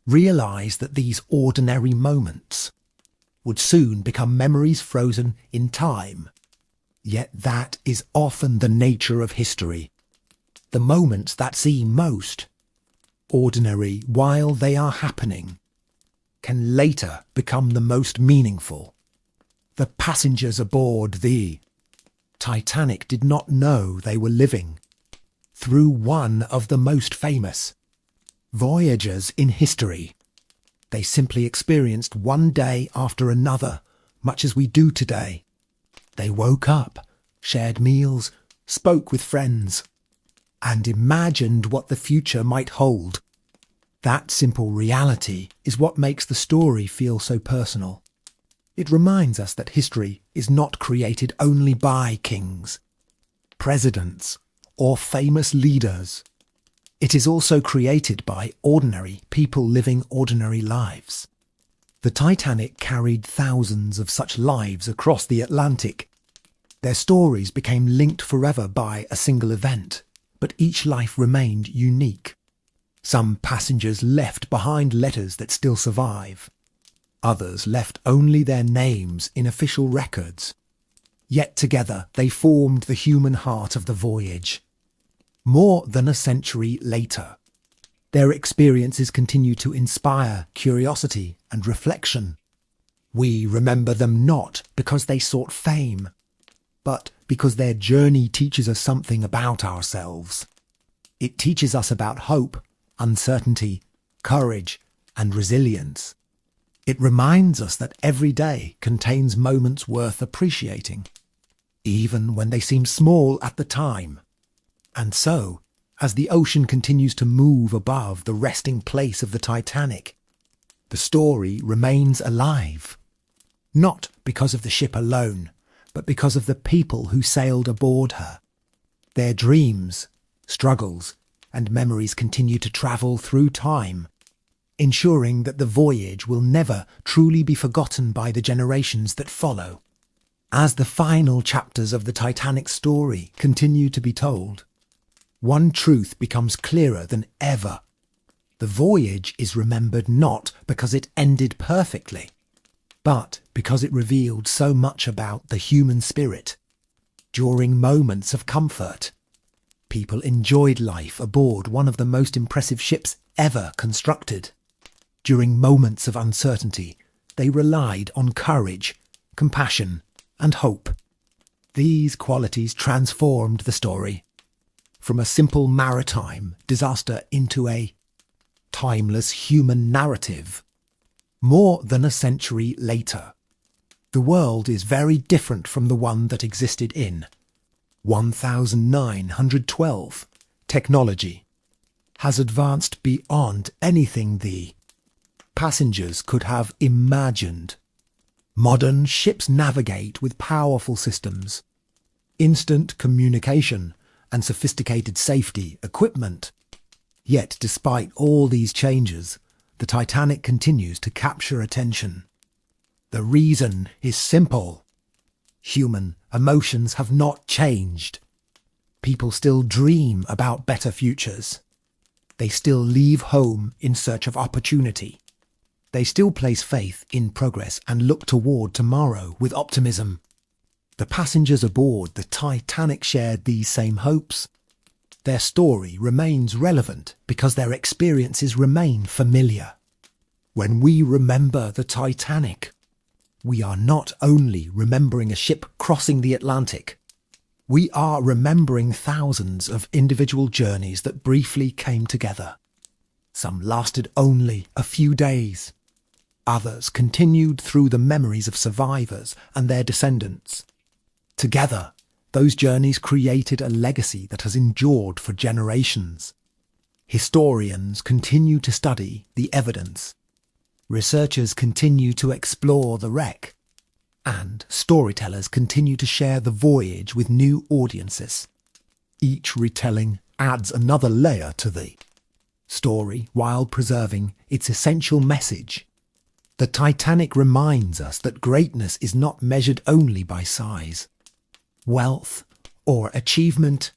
realize that these ordinary moments would soon become memories frozen in time. Yet that is often the nature of history. The moments that seem most ordinary while they are happening can later become the most meaningful. The passengers aboard the Titanic did not know they were living through one of the most famous voyages in history. They simply experienced one day after another, much as we do today. They woke up, shared meals, spoke with friends, and imagined what the future might hold. That simple reality is what makes the story feel so personal. It reminds us that history is not created only by kings, presidents, or famous leaders. It is also created by ordinary people living ordinary lives. The Titanic carried thousands of such lives across the Atlantic. Their stories became linked forever by a single event, but each life remained unique. Some passengers left behind letters that still survive. Others left only their names in official records. Yet together they formed the human heart of the voyage. More than a century later, their experiences continue to inspire curiosity and reflection. We remember them not because they sought fame, but because their journey teaches us something about ourselves. It teaches us about hope, uncertainty, courage, and resilience. It reminds us that every day contains moments worth appreciating, even when they seem small at the time. And so, as the ocean continues to move above the resting place of the Titanic, the story remains alive. Not because of the ship alone, but because of the people who sailed aboard her. Their dreams, struggles, and memories continue to travel through time, ensuring that the voyage will never truly be forgotten by the generations that follow. As the final chapters of the Titanic story continue to be told, one truth becomes clearer than ever. The voyage is remembered not because it ended perfectly, but because it revealed so much about the human spirit. During moments of comfort, people enjoyed life aboard one of the most impressive ships ever constructed. During moments of uncertainty, they relied on courage, compassion, and hope. These qualities transformed the story from a simple maritime disaster into a timeless human narrative. More than a century later, the world is very different from the one that existed in 1912. Technology has advanced beyond anything the passengers could have imagined. Modern ships navigate with powerful systems, instant communication, and sophisticated safety equipment. Yet, despite all these changes, the Titanic continues to capture attention. The reason is simple. Human emotions have not changed. People still dream about better futures. They still leave home in search of opportunity. They still place faith in progress and look toward tomorrow with optimism. The passengers aboard the Titanic shared these same hopes. Their story remains relevant because their experiences remain familiar. When we remember the Titanic, we are not only remembering a ship crossing the Atlantic, we are remembering thousands of individual journeys that briefly came together. Some lasted only a few days. Others continued through the memories of survivors and their descendants. Together, Those journeys created a legacy that has endured for generations. Historians continue to study the evidence. Researchers continue to explore the wreck. And storytellers continue to share the voyage with new audiences. Each retelling adds another layer to the story while preserving its essential message. The Titanic reminds us that greatness is not measured only by size, wealth, or achievement.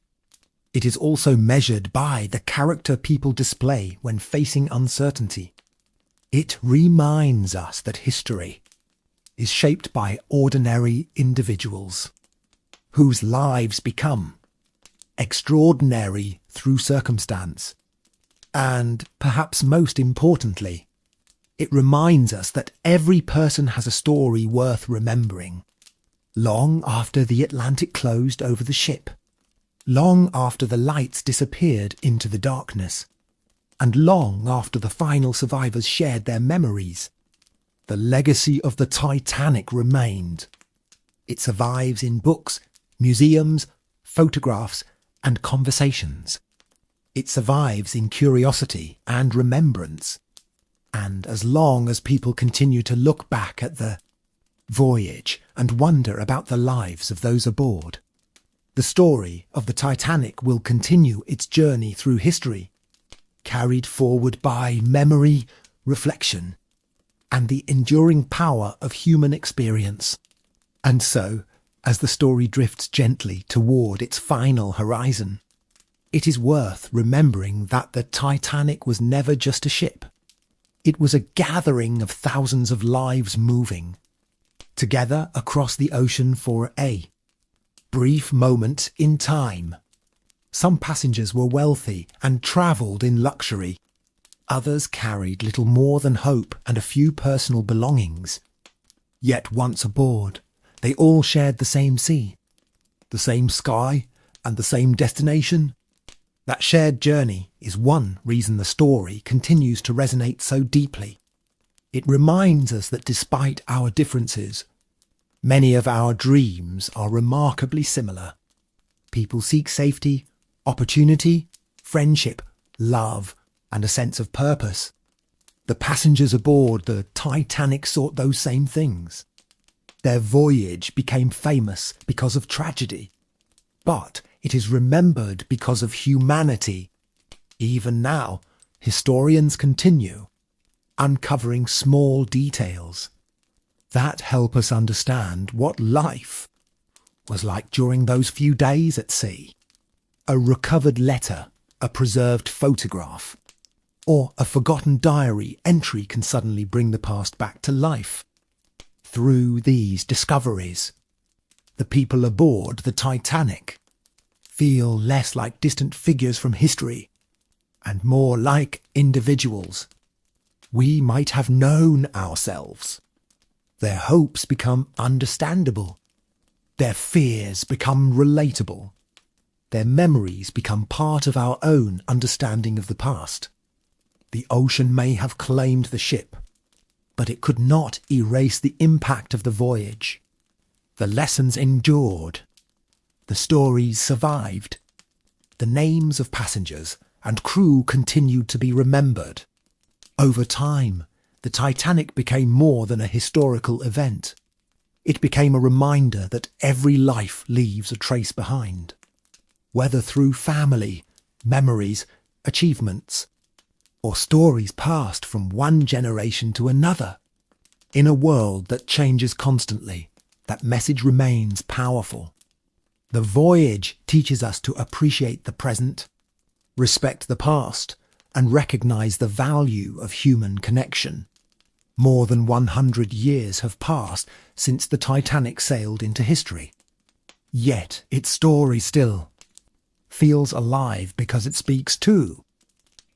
It is also measured by the character people display when facing uncertainty. It reminds us that history is shaped by ordinary individuals whose lives become extraordinary through circumstance. And perhaps most importantly, it reminds us that every person has a story worth remembering. Long after the Atlantic closed over the ship, long after the lights disappeared into the darkness, and long after the final survivors shared their memories, the legacy of the Titanic remained. It survives in books, museums, photographs, and conversations. It survives in curiosity and remembrance. And as long as people continue to look back at the voyage and wonder about the lives of those aboard, the story of the Titanic will continue its journey through history, carried forward by memory, reflection, and the enduring power of human experience. And so, as the story drifts gently toward its final horizon, it is worth remembering that the Titanic was never just a ship. It was a gathering of thousands of lives moving together across the ocean for a brief moment in time. Some passengers were wealthy and travelled in luxury. Others carried little more than hope and a few personal belongings. Yet once aboard, they all shared the same sea, the same sky, and the same destination. That shared journey is one reason the story continues to resonate so deeply. It reminds us that despite our differences, many of our dreams are remarkably similar. People seek safety, opportunity, friendship, love, and a sense of purpose. The passengers aboard the Titanic sought those same things. Their voyage became famous because of tragedy, but it is remembered because of humanity. Even now, historians continue uncovering small details that help us understand what life was like during those few days at sea. A recovered letter, a preserved photograph, or a forgotten diary entry can suddenly bring the past back to life. Through these discoveries, the people aboard the Titanic feel less like distant figures from history and more like individuals we might have known ourselves. Their hopes become understandable. Their fears become relatable. Their memories become part of our own understanding of the past. The ocean may have claimed the ship, but it could not erase the impact of the voyage. The lessons endured. The stories survived. The names of passengers and crew continued to be remembered. Over time, the Titanic became more than a historical event. It became a reminder that every life leaves a trace behind, whether through family, memories, achievements, or stories passed from one generation to another. In a world that changes constantly, that message remains powerful. The voyage teaches us to appreciate the present, respect the past, and recognize the value of human connection. More than 100 years have passed since the Titanic sailed into history. Yet its story still feels alive because it speaks to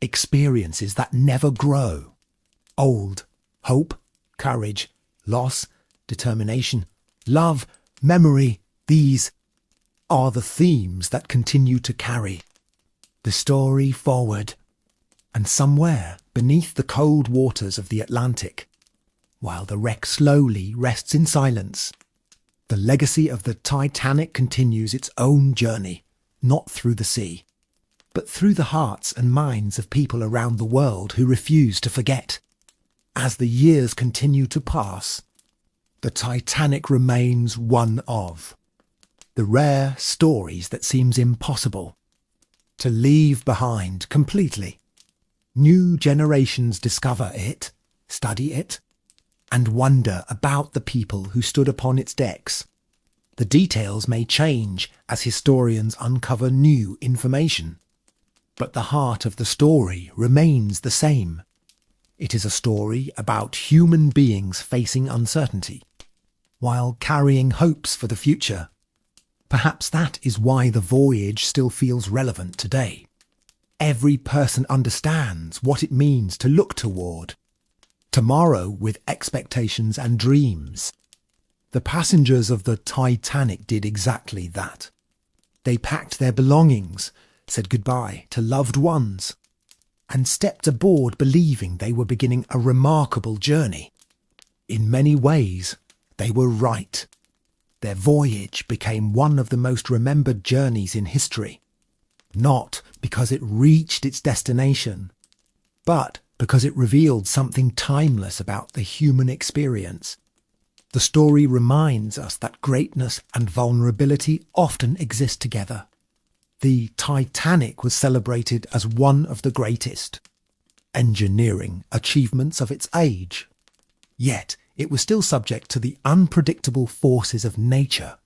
experiences that never grow. Old, hope, courage, loss, determination, love, memory, these are the themes that continue to carry the story forward. And somewhere beneath the cold waters of the Atlantic, while the wreck slowly rests in silence, The legacy of the Titanic continues its own journey, not through the sea, but through the hearts and minds of people around the world who refuse to forget. As the years continue to pass, the Titanic remains one of the rare stories that seems impossible to leave behind completely. New generations discover it, study it, and wonder about the people who stood upon its decks. The details may change as historians uncover new information, but the heart of the story remains the same. It is a story about human beings facing uncertainty, while carrying hopes for the future. Perhaps that is why the voyage still feels relevant today. Every person understands what it means to look toward tomorrow with expectations and dreams. The passengers of the Titanic did exactly that. They packed their belongings, said goodbye to loved ones, and stepped aboard believing they were beginning a remarkable journey. In many ways, they were right. Their voyage became one of the most remembered journeys in history, not because it reached its destination, but because it revealed something timeless about the human experience. The story reminds us that greatness and vulnerability often exist together. The Titanic was celebrated as one of the greatest engineering achievements of its age. Yet it was still subject to the unpredictable forces of nature.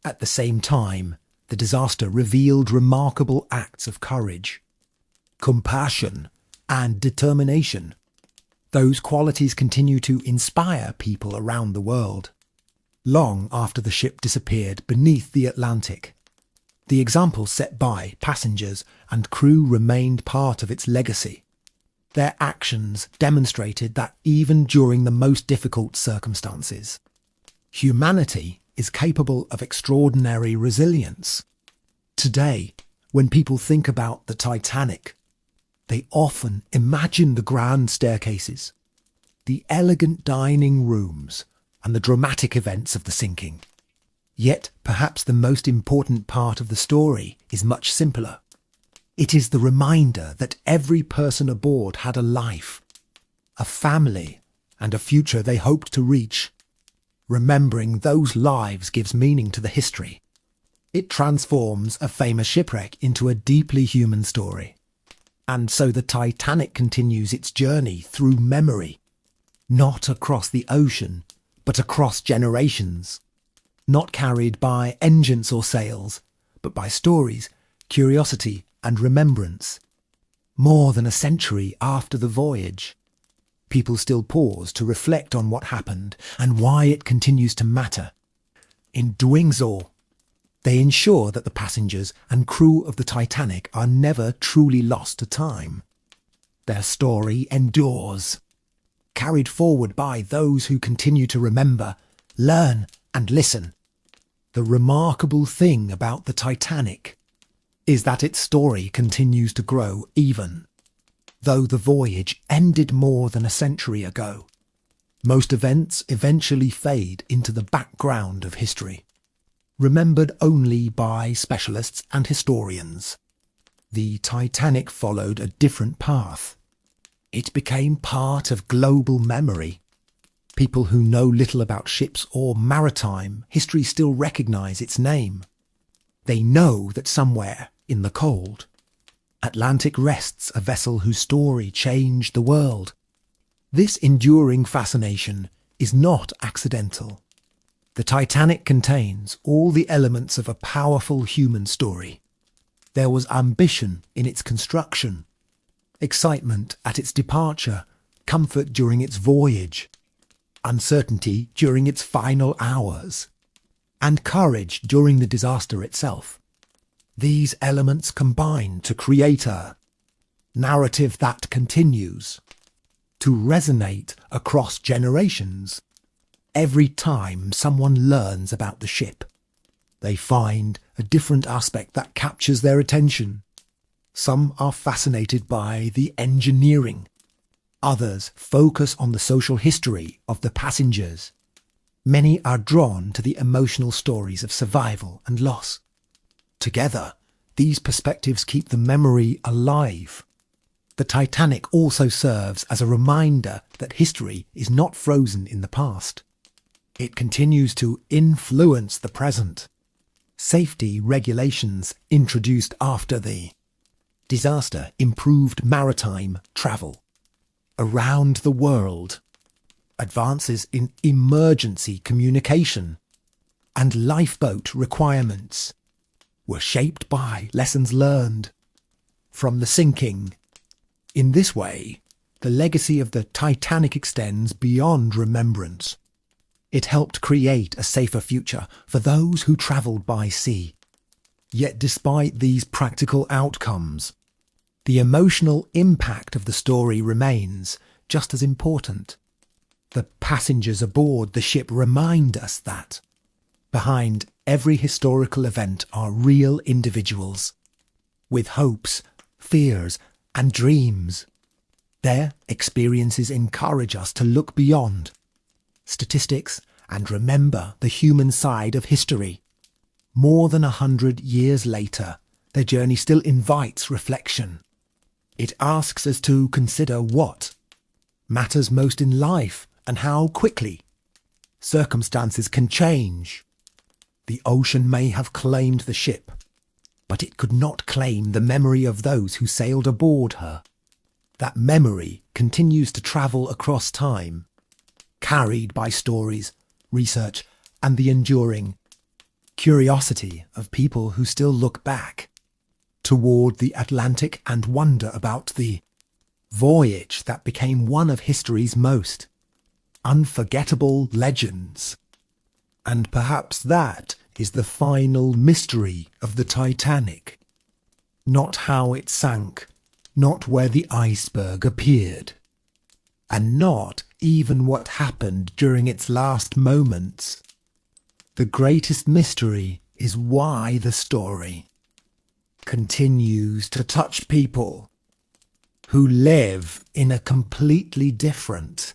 At the same time, the disaster revealed remarkable acts of courage, compassion, and determination. Those qualities continue to inspire people around the world, long after the ship disappeared beneath the Atlantic. The examples set by passengers and crew remained part of its legacy. Their actions demonstrated that even during the most difficult circumstances, humanity is capable of extraordinary resilience. Today, when people think about the Titanic, they often imagine the grand staircases, the elegant dining rooms, and the dramatic events of the sinking. Yet, perhaps the most important part of the story is much simpler. It is the reminder that every person aboard had a life, a family, and a future they hoped to reach. Remembering those lives gives meaning to the history. It transforms a famous shipwreck into a deeply human story. And so the Titanic continues its journey through memory, not across the ocean, but across generations. Not carried by engines or sails, but by stories, curiosity, and remembrance. More than a century after the voyage, people still pause to reflect on what happened and why it continues to matter. In doing so, they ensure that the passengers and crew of the Titanic are never truly lost to time. Their story endures, carried forward by those who continue to remember, learn, and listen. The remarkable thing about the Titanic is that its story continues to grow even though the voyage ended more than a century ago. Most events eventually fade into the background of history, remembered only by specialists and historians. The Titanic followed a different path. It became part of global memory. People who know little about ships or maritime history still recognize its name. They know that somewhere in the cold Atlantic rests a vessel whose story changed the world. This enduring fascination is not accidental. The Titanic contains all the elements of a powerful human story. There was ambition in its construction, excitement at its departure, comfort during its voyage, uncertainty during its final hours, and courage during the disaster itself. These elements combine to create a narrative that continues to resonate across generations. Every time someone learns about the ship, they find a different aspect that captures their attention. Some are fascinated by the engineering. Others focus on the social history of the passengers. Many are drawn to the emotional stories of survival and loss. Together, these perspectives keep the memory alive. The Titanic also serves as a reminder that history is not frozen in the past. It continues to influence the present. Safety regulations introduced after the disaster improved maritime travel around the world. Advances in emergency communication and lifeboat requirements were shaped by lessons learned from the sinking. In this way, the legacy of the Titanic extends beyond remembrance. It helped create a safer future for those who travelled by sea. Yet despite these practical outcomes, the emotional impact of the story remains just as important. The passengers aboard the ship remind us that behind every historical event are real individuals with hopes, fears, and dreams. Their experiences encourage us to look beyond statistics and remember the human side of history. More than 100 years later, their journey still invites reflection. It asks us to consider what matters most in life and how quickly circumstances can change. The ocean may have claimed the ship, but it could not claim the memory of those who sailed aboard her. That memory continues to travel across time, carried by stories, research, and the enduring curiosity of people who still look back toward the Atlantic and wonder about the voyage that became one of history's most unforgettable legends. And perhaps that is the final mystery of the Titanic. Not how it sank, not where the iceberg appeared, and not even what happened during its last moments. The greatest mystery is why the story continues to touch people who live in a completely different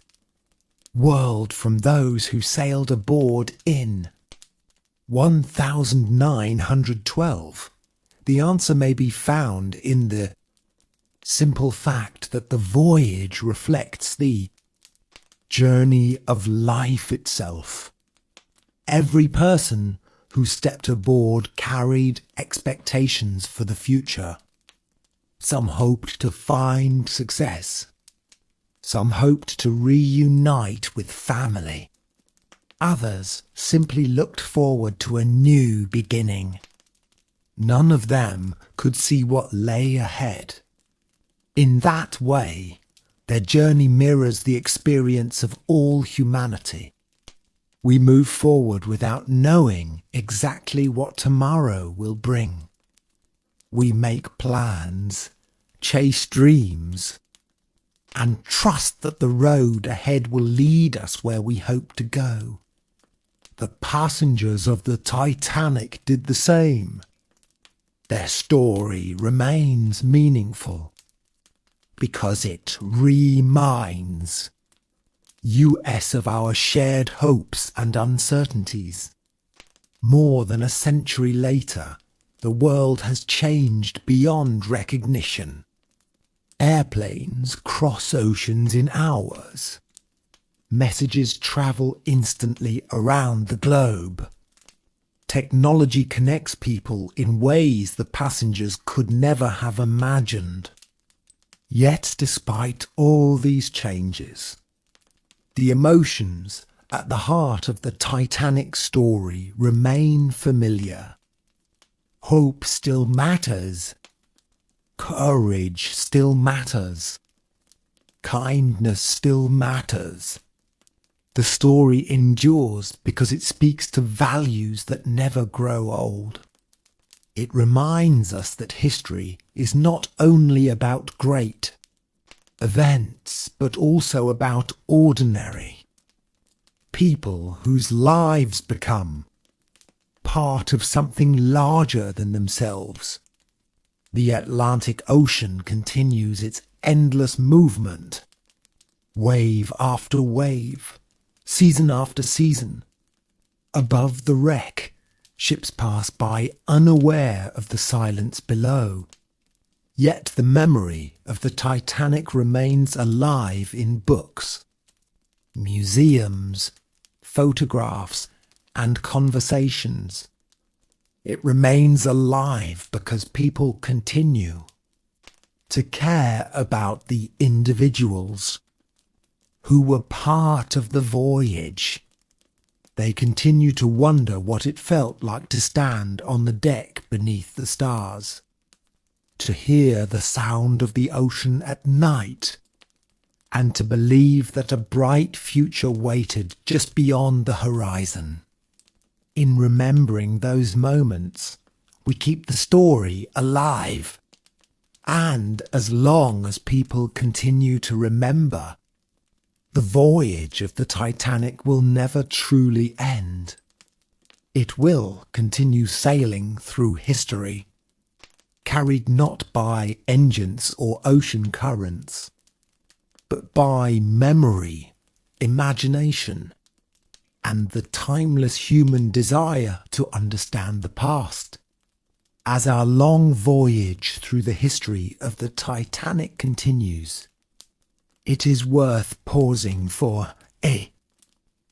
world from those who sailed aboard in 1912. The answer may be found in the simple fact that the voyage reflects the journey of life itself. Every person who stepped aboard carried expectations for the future. Some hoped to find success. Some hoped to reunite with family. Others simply looked forward to a new beginning. None of them could see what lay ahead. In that way, their journey mirrors the experience of all humanity. We move forward without knowing exactly what tomorrow will bring. We make plans, chase dreams, and trust that the road ahead will lead us where we hope to go. The passengers of the Titanic did the same. Their story remains meaningful because it reminds us of our shared hopes and uncertainties. More than a century later, the world has changed beyond recognition. Airplanes cross oceans in hours. Messages travel instantly around the globe. Technology connects people in ways the passengers could never have imagined. Yet, despite all these changes, the emotions at the heart of the Titanic story remain familiar. Hope still matters. Courage still matters. Kindness still matters. The story endures because it speaks to values that never grow old. It reminds us that history is not only about great events, but also about ordinary people whose lives become part of something larger than themselves. The Atlantic Ocean continues its endless movement, wave after wave, season after season, Above the wreck, ships pass by unaware of the silence below. Yet the memory of the Titanic remains alive in books, museums, photographs, and conversations. It remains alive because people continue to care about the individuals who were part of the voyage. They continue to wonder what it felt like to stand on the deck beneath the stars, to hear the sound of the ocean at night, and to believe that a bright future waited just beyond the horizon. In remembering those moments, we keep the story alive. And as long as people continue to remember, the voyage of the Titanic will never truly end. It will continue sailing through history, carried not by engines or ocean currents, but by memory, imagination, and the timeless human desire to understand the past. As our long voyage through the history of the Titanic continues, it is worth pausing for a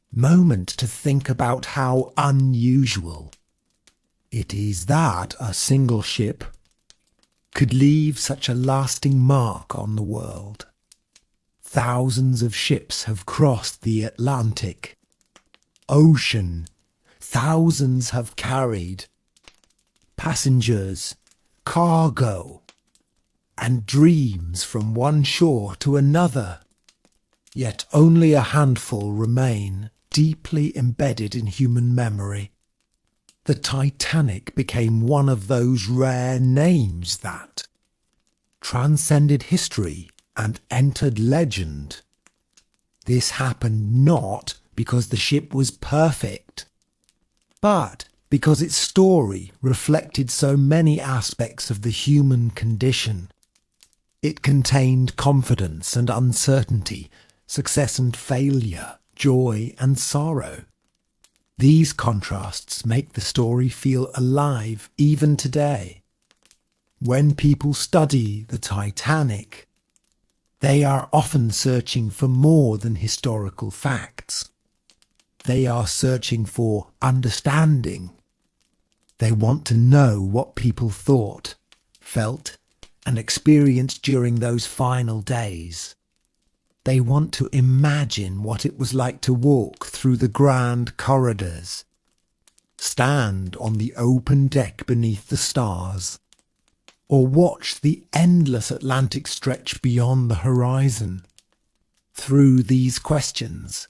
moment to think about how unusual it is that a single ship could leave such a lasting mark on the world. Thousands of ships have crossed the Atlantic Ocean. Thousands have carried passengers, cargo, and dreams from one shore to another. Yet only a handful remain deeply embedded in human memory. The Titanic became one of those rare names that transcended history and entered legend. This happened not because the ship was perfect, but because its story reflected so many aspects of the human condition. It contained confidence and uncertainty, success and failure, joy and sorrow. These contrasts make the story feel alive even today. When people study the Titanic, they are often searching for more than historical facts. They are searching for understanding. They want to know what people thought, felt, and experienced during those final days. They want to imagine what it was like to walk through the grand corridors, stand on the open deck beneath the stars, or watch the endless Atlantic stretch beyond the horizon. Through these questions,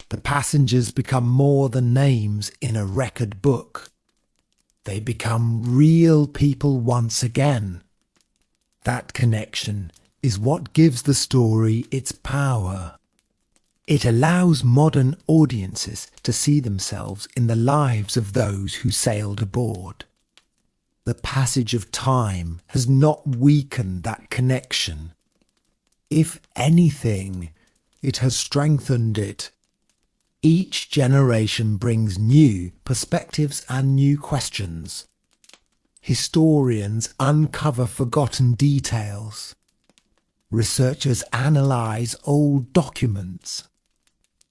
the passengers become more than names in a record book. They become real people once again. That connection is what gives the story its power. It allows modern audiences to see themselves in the lives of those who sailed aboard. The passage of time has not weakened that connection. If anything, it has strengthened it. Each generation brings new perspectives and new questions. Historians uncover forgotten details. Researchers analyze old documents.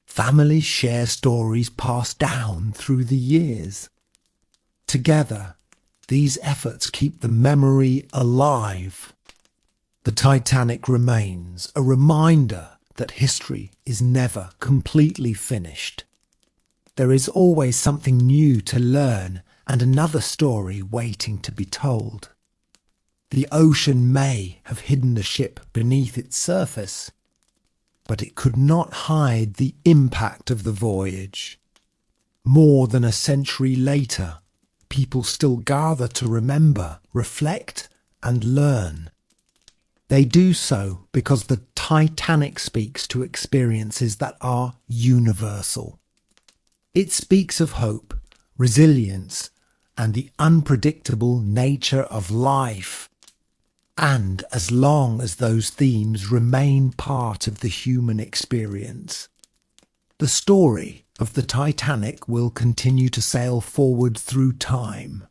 Families share stories passed down through the years. Together, these efforts keep the memory alive. The Titanic remains a reminder that history is never completely finished. There is always something new to learn and another story waiting to be told. The ocean may have hidden the ship beneath its surface, but it could not hide the impact of the voyage. More than a century later, people still gather to remember, reflect, and learn. They do so because the Titanic speaks to experiences that are universal. It speaks of hope, resilience, and the unpredictable nature of life. And as long as those themes remain part of the human experience, the story of the Titanic will continue to sail forward through time,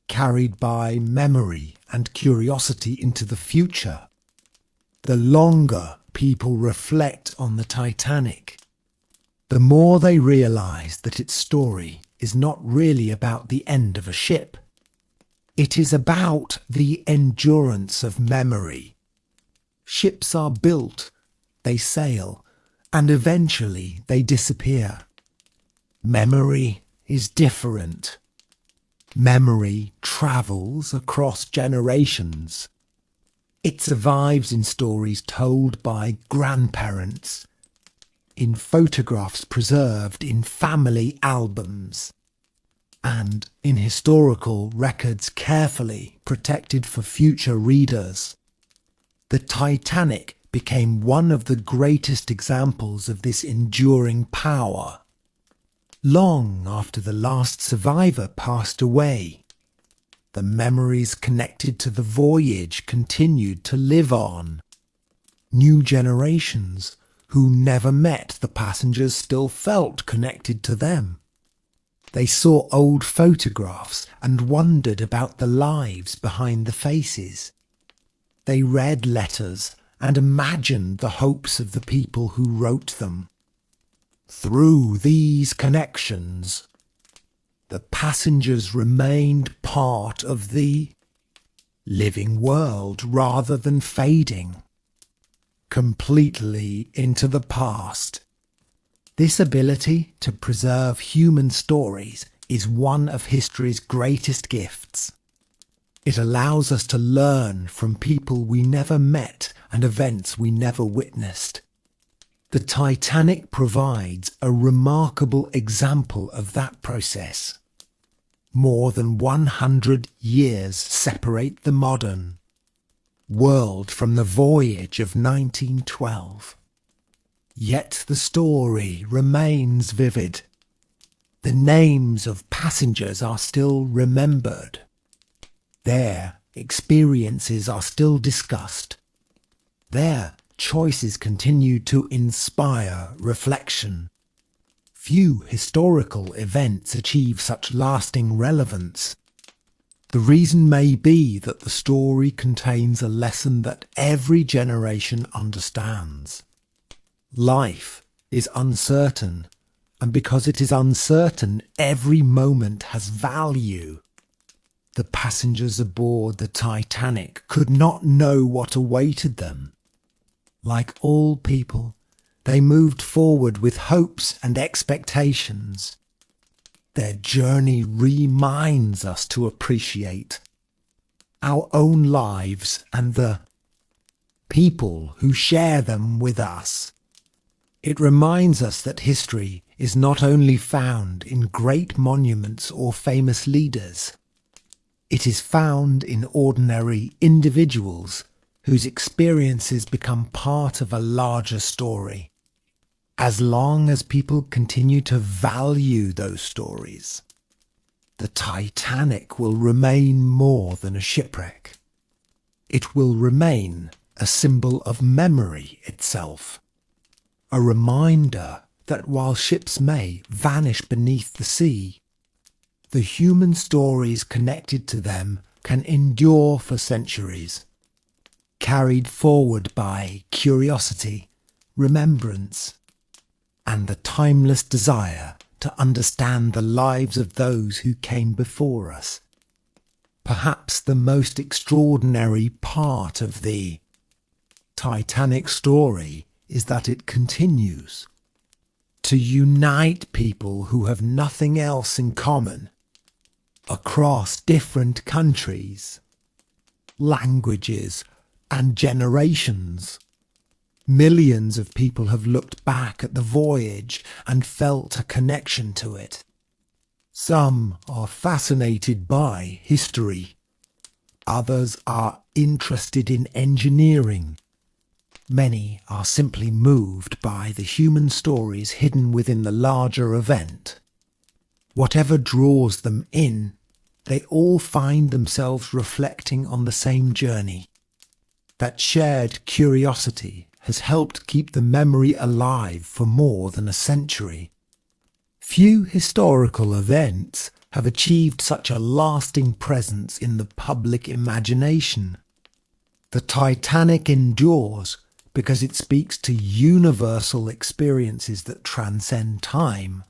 carried by memory and curiosity into the future. The longer people reflect on the Titanic, the more they realize that its story is not really about the end of a ship. It is about the endurance of memory. Ships are built, they sail, and eventually they disappear. Memory is different. Memory travels across generations. It survives in stories told by grandparents, in photographs preserved in family albums, and in historical records carefully protected for future readers. The Titanic became one of the greatest examples of this enduring power. Long after the last survivor passed away, the memories connected to the voyage continued to live on. New generations who never met the passengers still felt connected to them. They saw old photographs and wondered about the lives behind the faces. They read letters and imagined the hopes of the people who wrote them. Through these connections, the passengers remained part of the living world rather than fading completely into the past. This ability to preserve human stories is one of history's greatest gifts. It allows us to learn from people we never met and events we never witnessed. The Titanic provides a remarkable example of that process. More than 100 years separate the modern world from the voyage of 1912. Yet the story remains vivid. The names of passengers are still remembered. Their experiences are still discussed. Their choices continue to inspire reflection. Few historical events achieve such lasting relevance. The reason may be that the story contains a lesson that every generation understands. Life is uncertain, and because it is uncertain, every moment has value. The passengers aboard the Titanic could not know what awaited them. Like all people, they moved forward with hopes and expectations. Their journey reminds us to appreciate our own lives and the people who share them with us. It reminds us that history is not only found in great monuments or famous leaders. It is found in ordinary individuals whose experiences become part of a larger story. As long as people continue to value those stories, the Titanic will remain more than a shipwreck. It will remain a symbol of memory itself, a reminder that while ships may vanish beneath the sea, the human stories connected to them can endure for centuries, carried forward by curiosity, remembrance, and the timeless desire to understand the lives of those who came before us. Perhaps the most extraordinary part of the Titanic story is that it continues to unite people who have nothing else in common across different countries, languages, and generations. Millions of people have looked back at the voyage and felt a connection to it. Some are fascinated by history. Others are interested in engineering. Many are simply moved by the human stories hidden within the larger event. Whatever draws them in, they all find themselves reflecting on the same journey. That shared curiosity has helped keep the memory alive for more than a century. Few historical events have achieved such a lasting presence in the public imagination. The Titanic endures because it speaks to universal experiences that transcend time.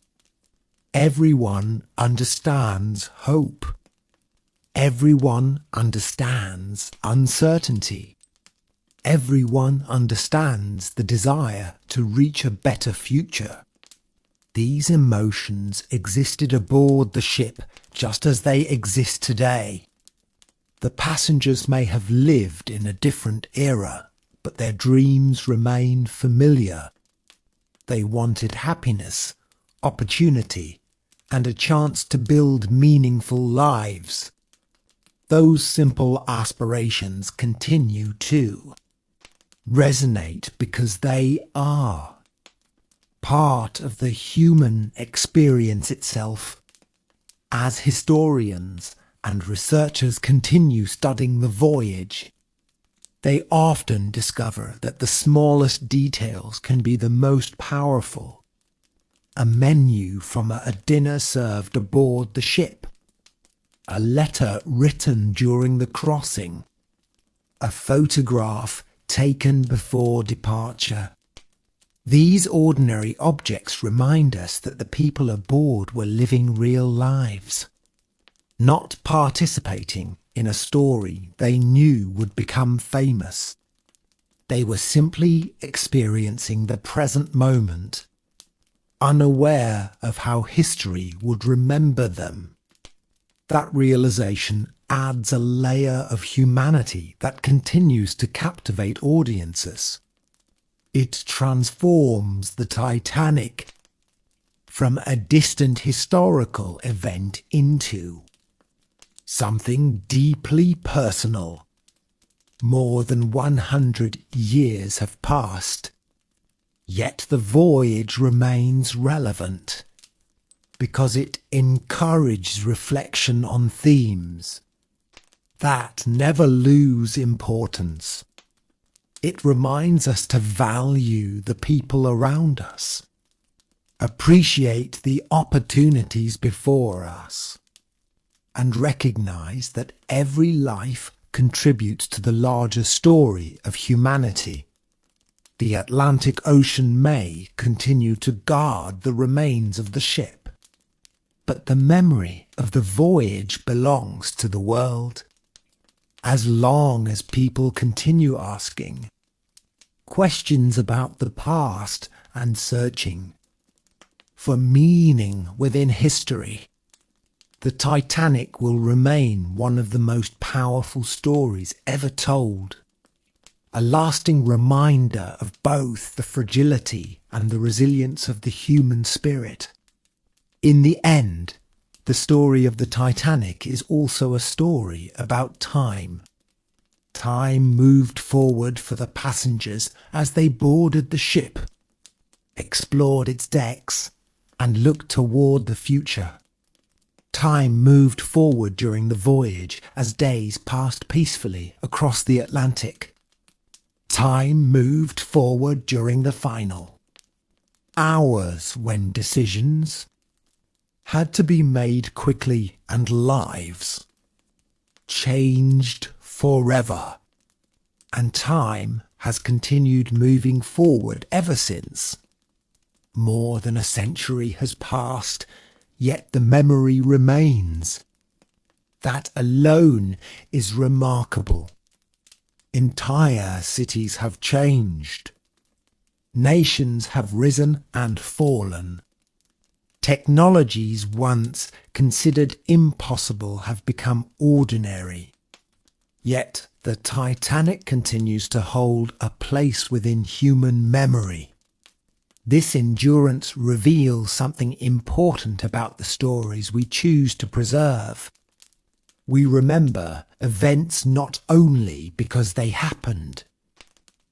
Everyone understands hope. Everyone understands uncertainty. Everyone understands the desire to reach a better future. These emotions existed aboard the ship just as they exist today. The passengers may have lived in a different era, but their dreams remain familiar. They wanted happiness, opportunity, and a chance to build meaningful lives. Those simple aspirations continue to resonate because they are part of the human experience itself. As historians and researchers continue studying the voyage, they often discover that the smallest details can be the most powerful. A menu from a dinner served aboard the ship, a letter written during the crossing, a photograph taken before departure. These ordinary objects remind us that the people aboard were living real lives, not participating in a story they knew would become famous. They were simply experiencing the present moment, unaware of how history would remember them. That realization adds a layer of humanity that continues to captivate audiences. It transforms the Titanic from a distant historical event into something deeply personal. More than 100 years have passed, yet the voyage remains relevant because it encourages reflection on themes that never lose importance. It reminds us to value the people around us, appreciate the opportunities before us, and recognize that every life contributes to the larger story of humanity. The Atlantic Ocean may continue to guard the remains of the ship, but the memory of the voyage belongs to the world. As long as people continue asking questions about the past and searching for meaning within history, the Titanic will remain one of the most powerful stories ever told. A lasting reminder of both the fragility and the resilience of the human spirit. In the end, the story of the Titanic is also a story about time. Time moved forward for the passengers as they boarded the ship, explored its decks, and looked toward the future. Time moved forward during the voyage as days passed peacefully across the Atlantic. Time moved forward during the final hours when decisions had to be made quickly and lives changed forever. And time has continued moving forward ever since. More than a century has passed, yet the memory remains. That alone is remarkable. Entire cities have changed. Nations have risen and fallen. Technologies once considered impossible have become ordinary. Yet the Titanic continues to hold a place within human memory. This endurance reveals something important about the stories we choose to preserve. We remember events not only because they happened,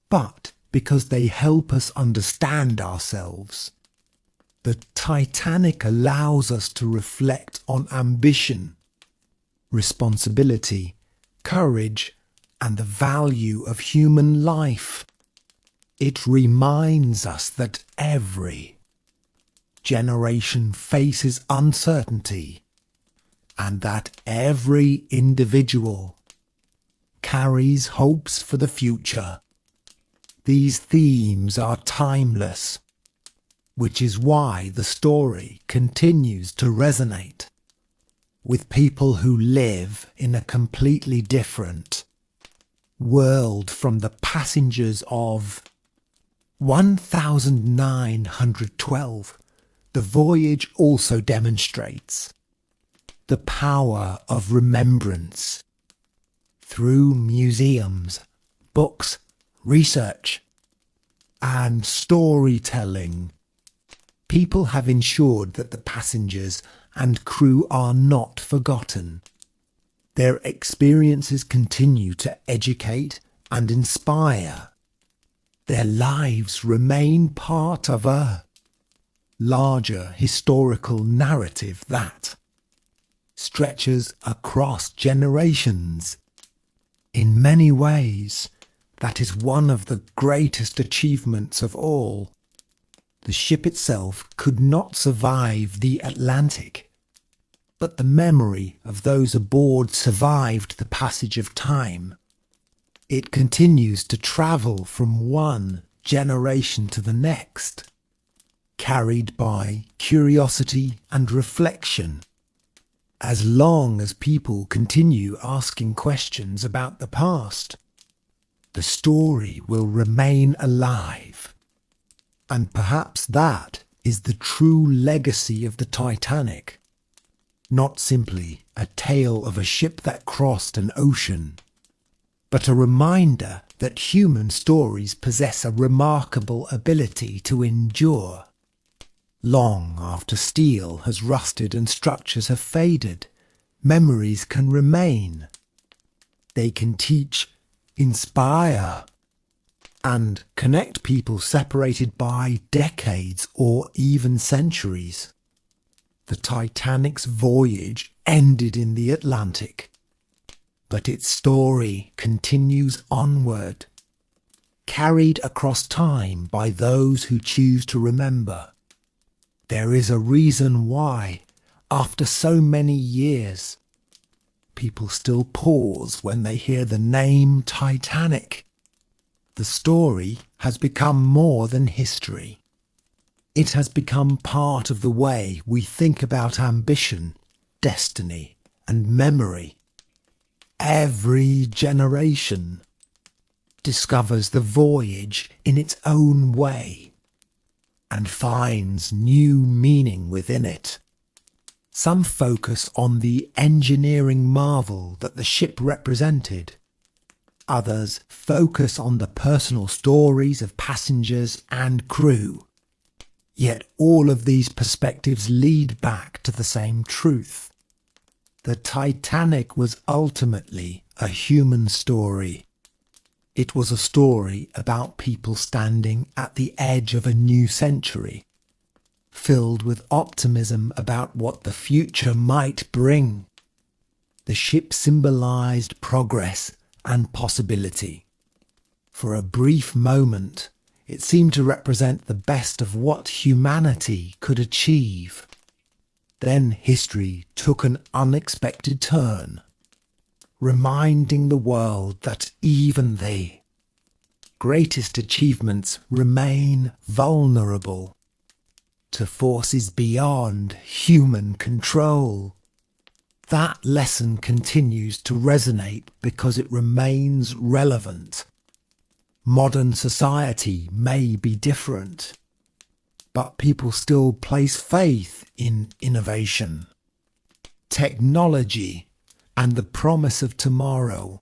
but because they help us understand ourselves. The Titanic allows us to reflect on ambition, responsibility, courage, and the value of human life. It reminds us that every generation faces uncertainty, and that every individual carries hopes for the future. These themes are timeless, which is why the story continues to resonate with people who live in a completely different world from the passengers of 1912. The voyage also demonstrates the power of remembrance through museums, books, research, and storytelling. People have ensured that the passengers and crew are not forgotten. Their experiences continue to educate and inspire. Their lives remain part of a larger historical narrative that stretches across generations. In many ways, that is one of the greatest achievements of all. The ship itself could not survive the Atlantic, but the memory of those aboard survived the passage of time. It continues to travel from one generation to the next, carried by curiosity and reflection. As long as people continue asking questions about the past, the story will remain alive. And perhaps that is the true legacy of the Titanic. Not simply a tale of a ship that crossed an ocean, but a reminder that human stories possess a remarkable ability to endure. Long after steel has rusted and structures have faded, memories can remain. They can teach, inspire, and connect people separated by decades or even centuries. The Titanic's voyage ended in the Atlantic, but its story continues onward, carried across time by those who choose to remember. There is a reason why, after so many years, people still pause when they hear the name Titanic. The story has become more than history. It has become part of the way we think about ambition, destiny, and memory. Every generation discovers the voyage in its own way and finds new meaning within it. Some focus on the engineering marvel that the ship represented. Others focus on the personal stories of passengers and crew. Yet all of these perspectives lead back to the same truth. The Titanic was ultimately a human story. It was a story about people standing at the edge of a new century, filled with optimism about what the future might bring. The ship symbolized progress and possibility. For a brief moment, it seemed to represent the best of what humanity could achieve. Then history took an unexpected turn, reminding the world that even the greatest achievements remain vulnerable to forces beyond human control. That lesson continues to resonate because it remains relevant. Modern society may be different, but people still place faith in innovation, technology, and the promise of tomorrow.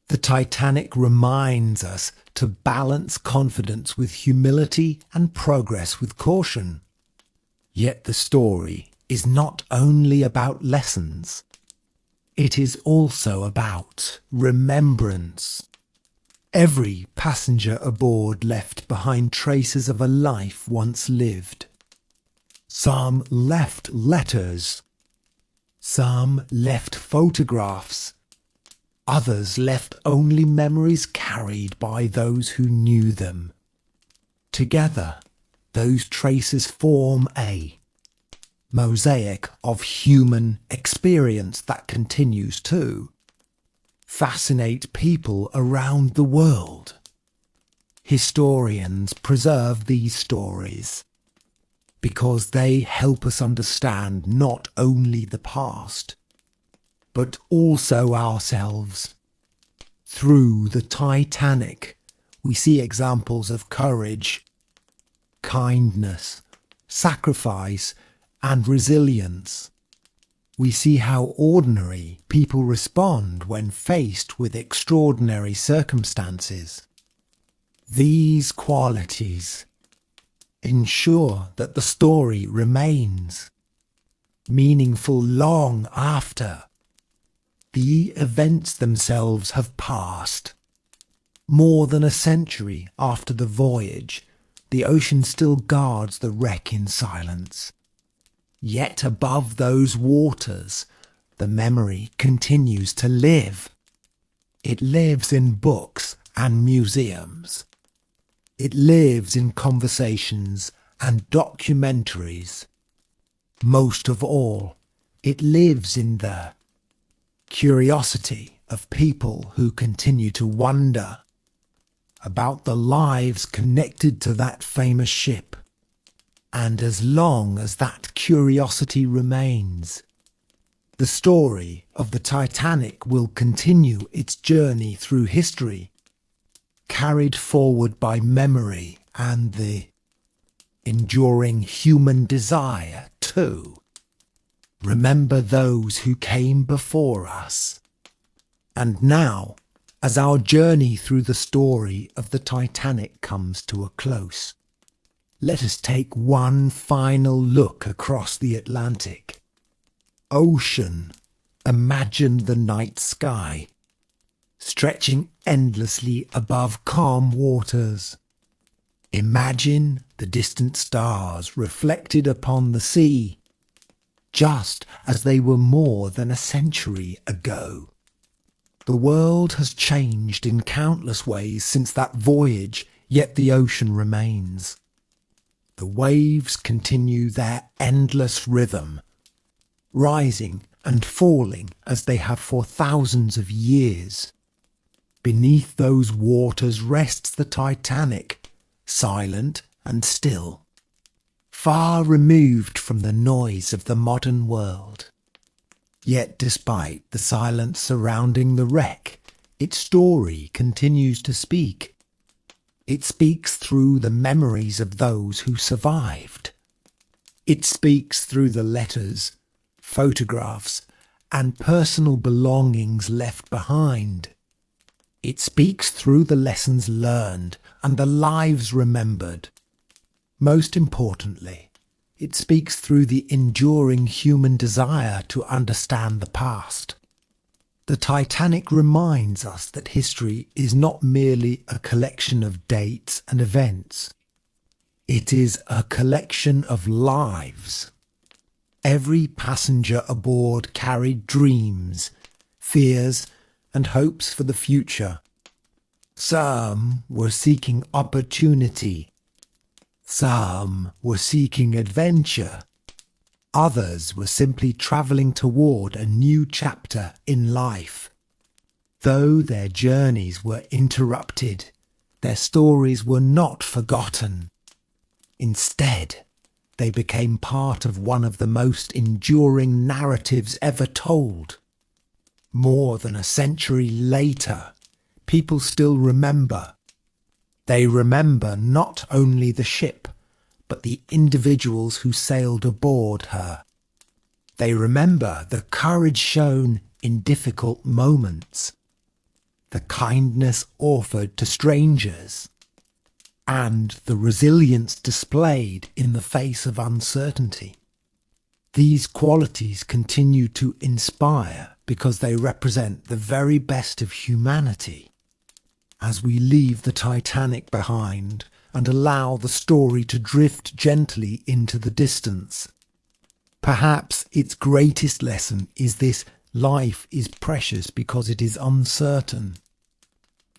The Titanic reminds us to balance confidence with humility and progress with caution. Yet the story is not only about lessons, it is also about remembrance. Every passenger aboard left behind traces of a life once lived. Some left letters. Some left photographs. Others left only memories carried by those who knew them. Together, Those traces form a mosaic of human experience that continues to fascinate people around the world. Historians preserve these stories because they help us understand not only the past, but also ourselves. Through the Titanic, we see examples of courage, kindness, sacrifice, and resilience. We see how ordinary people respond when faced with extraordinary circumstances. These qualities ensure that the story remains meaningful long after the events themselves have passed. More than a century after the voyage, the ocean still guards the wreck in silence. Yet above those waters, the memory continues to live. It lives in books and museums. It lives in conversations and documentaries. Most of all, it lives in the curiosity of people who continue to wonder about the lives connected to that famous ship. And as long as that curiosity remains, the story of the Titanic will continue its journey through history, carried forward by memory and the enduring human desire to remember those who came before us. And now, as our journey through the story of the Titanic comes to a close, let us take one final look across the Atlantic. Ocean, imagine the night sky, stretching endlessly above calm waters. Imagine the distant stars reflected upon the sea, just as they were more than a century ago. The world has changed in countless ways since that voyage, yet the ocean remains. The waves continue their endless rhythm, rising and falling as they have for thousands of years. Beneath those waters rests the Titanic, silent and still, far removed from the noise of the modern world. Yet despite the silence surrounding the wreck, its story continues to speak. It speaks through the memories of those who survived. It speaks through the letters, photographs, and personal belongings left behind. It speaks through the lessons learned and the lives remembered. Most importantly, it speaks through the enduring human desire to understand the past. The Titanic reminds us that history is not merely a collection of dates and events. It is a collection of lives. Every passenger aboard carried dreams, fears, and hopes for the future. Some were seeking opportunity. Some were seeking adventure. Others were simply travelling toward a new chapter in life. Though their journeys were interrupted, their stories were not forgotten. Instead, they became part of one of the most enduring narratives ever told. More than a century later, people still remember. They remember not only the ship, but the individuals who sailed aboard her. They remember the courage shown in difficult moments, the kindness offered to strangers, and the resilience displayed in the face of uncertainty. These qualities continue to inspire because they represent the very best of humanity. As we leave the Titanic behind and allow the story to drift gently into the distance, perhaps its greatest lesson is this: life is precious because it is uncertain.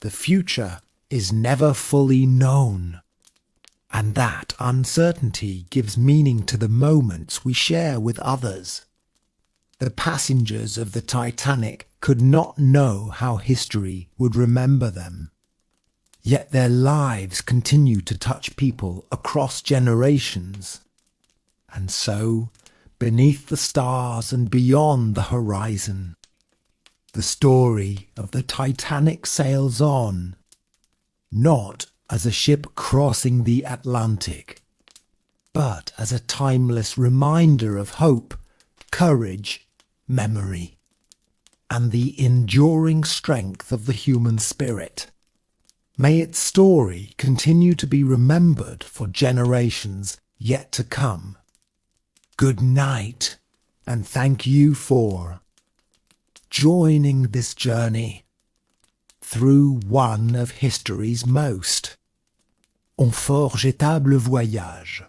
The future is never fully known, And that uncertainty gives meaning to the moments we share with others. The passengers of the Titanic could not know how history would remember them. Yet their lives continue to touch people across generations. And so, beneath the stars and beyond the horizon, the story of the Titanic sails on, not as a ship crossing the Atlantic, but as a timeless reminder of hope, courage, memory, and the enduring strength of the human spirit. May its story continue to be remembered for generations yet to come. Good night, and thank you for joining this journey through one of history's most unforgettable voyages.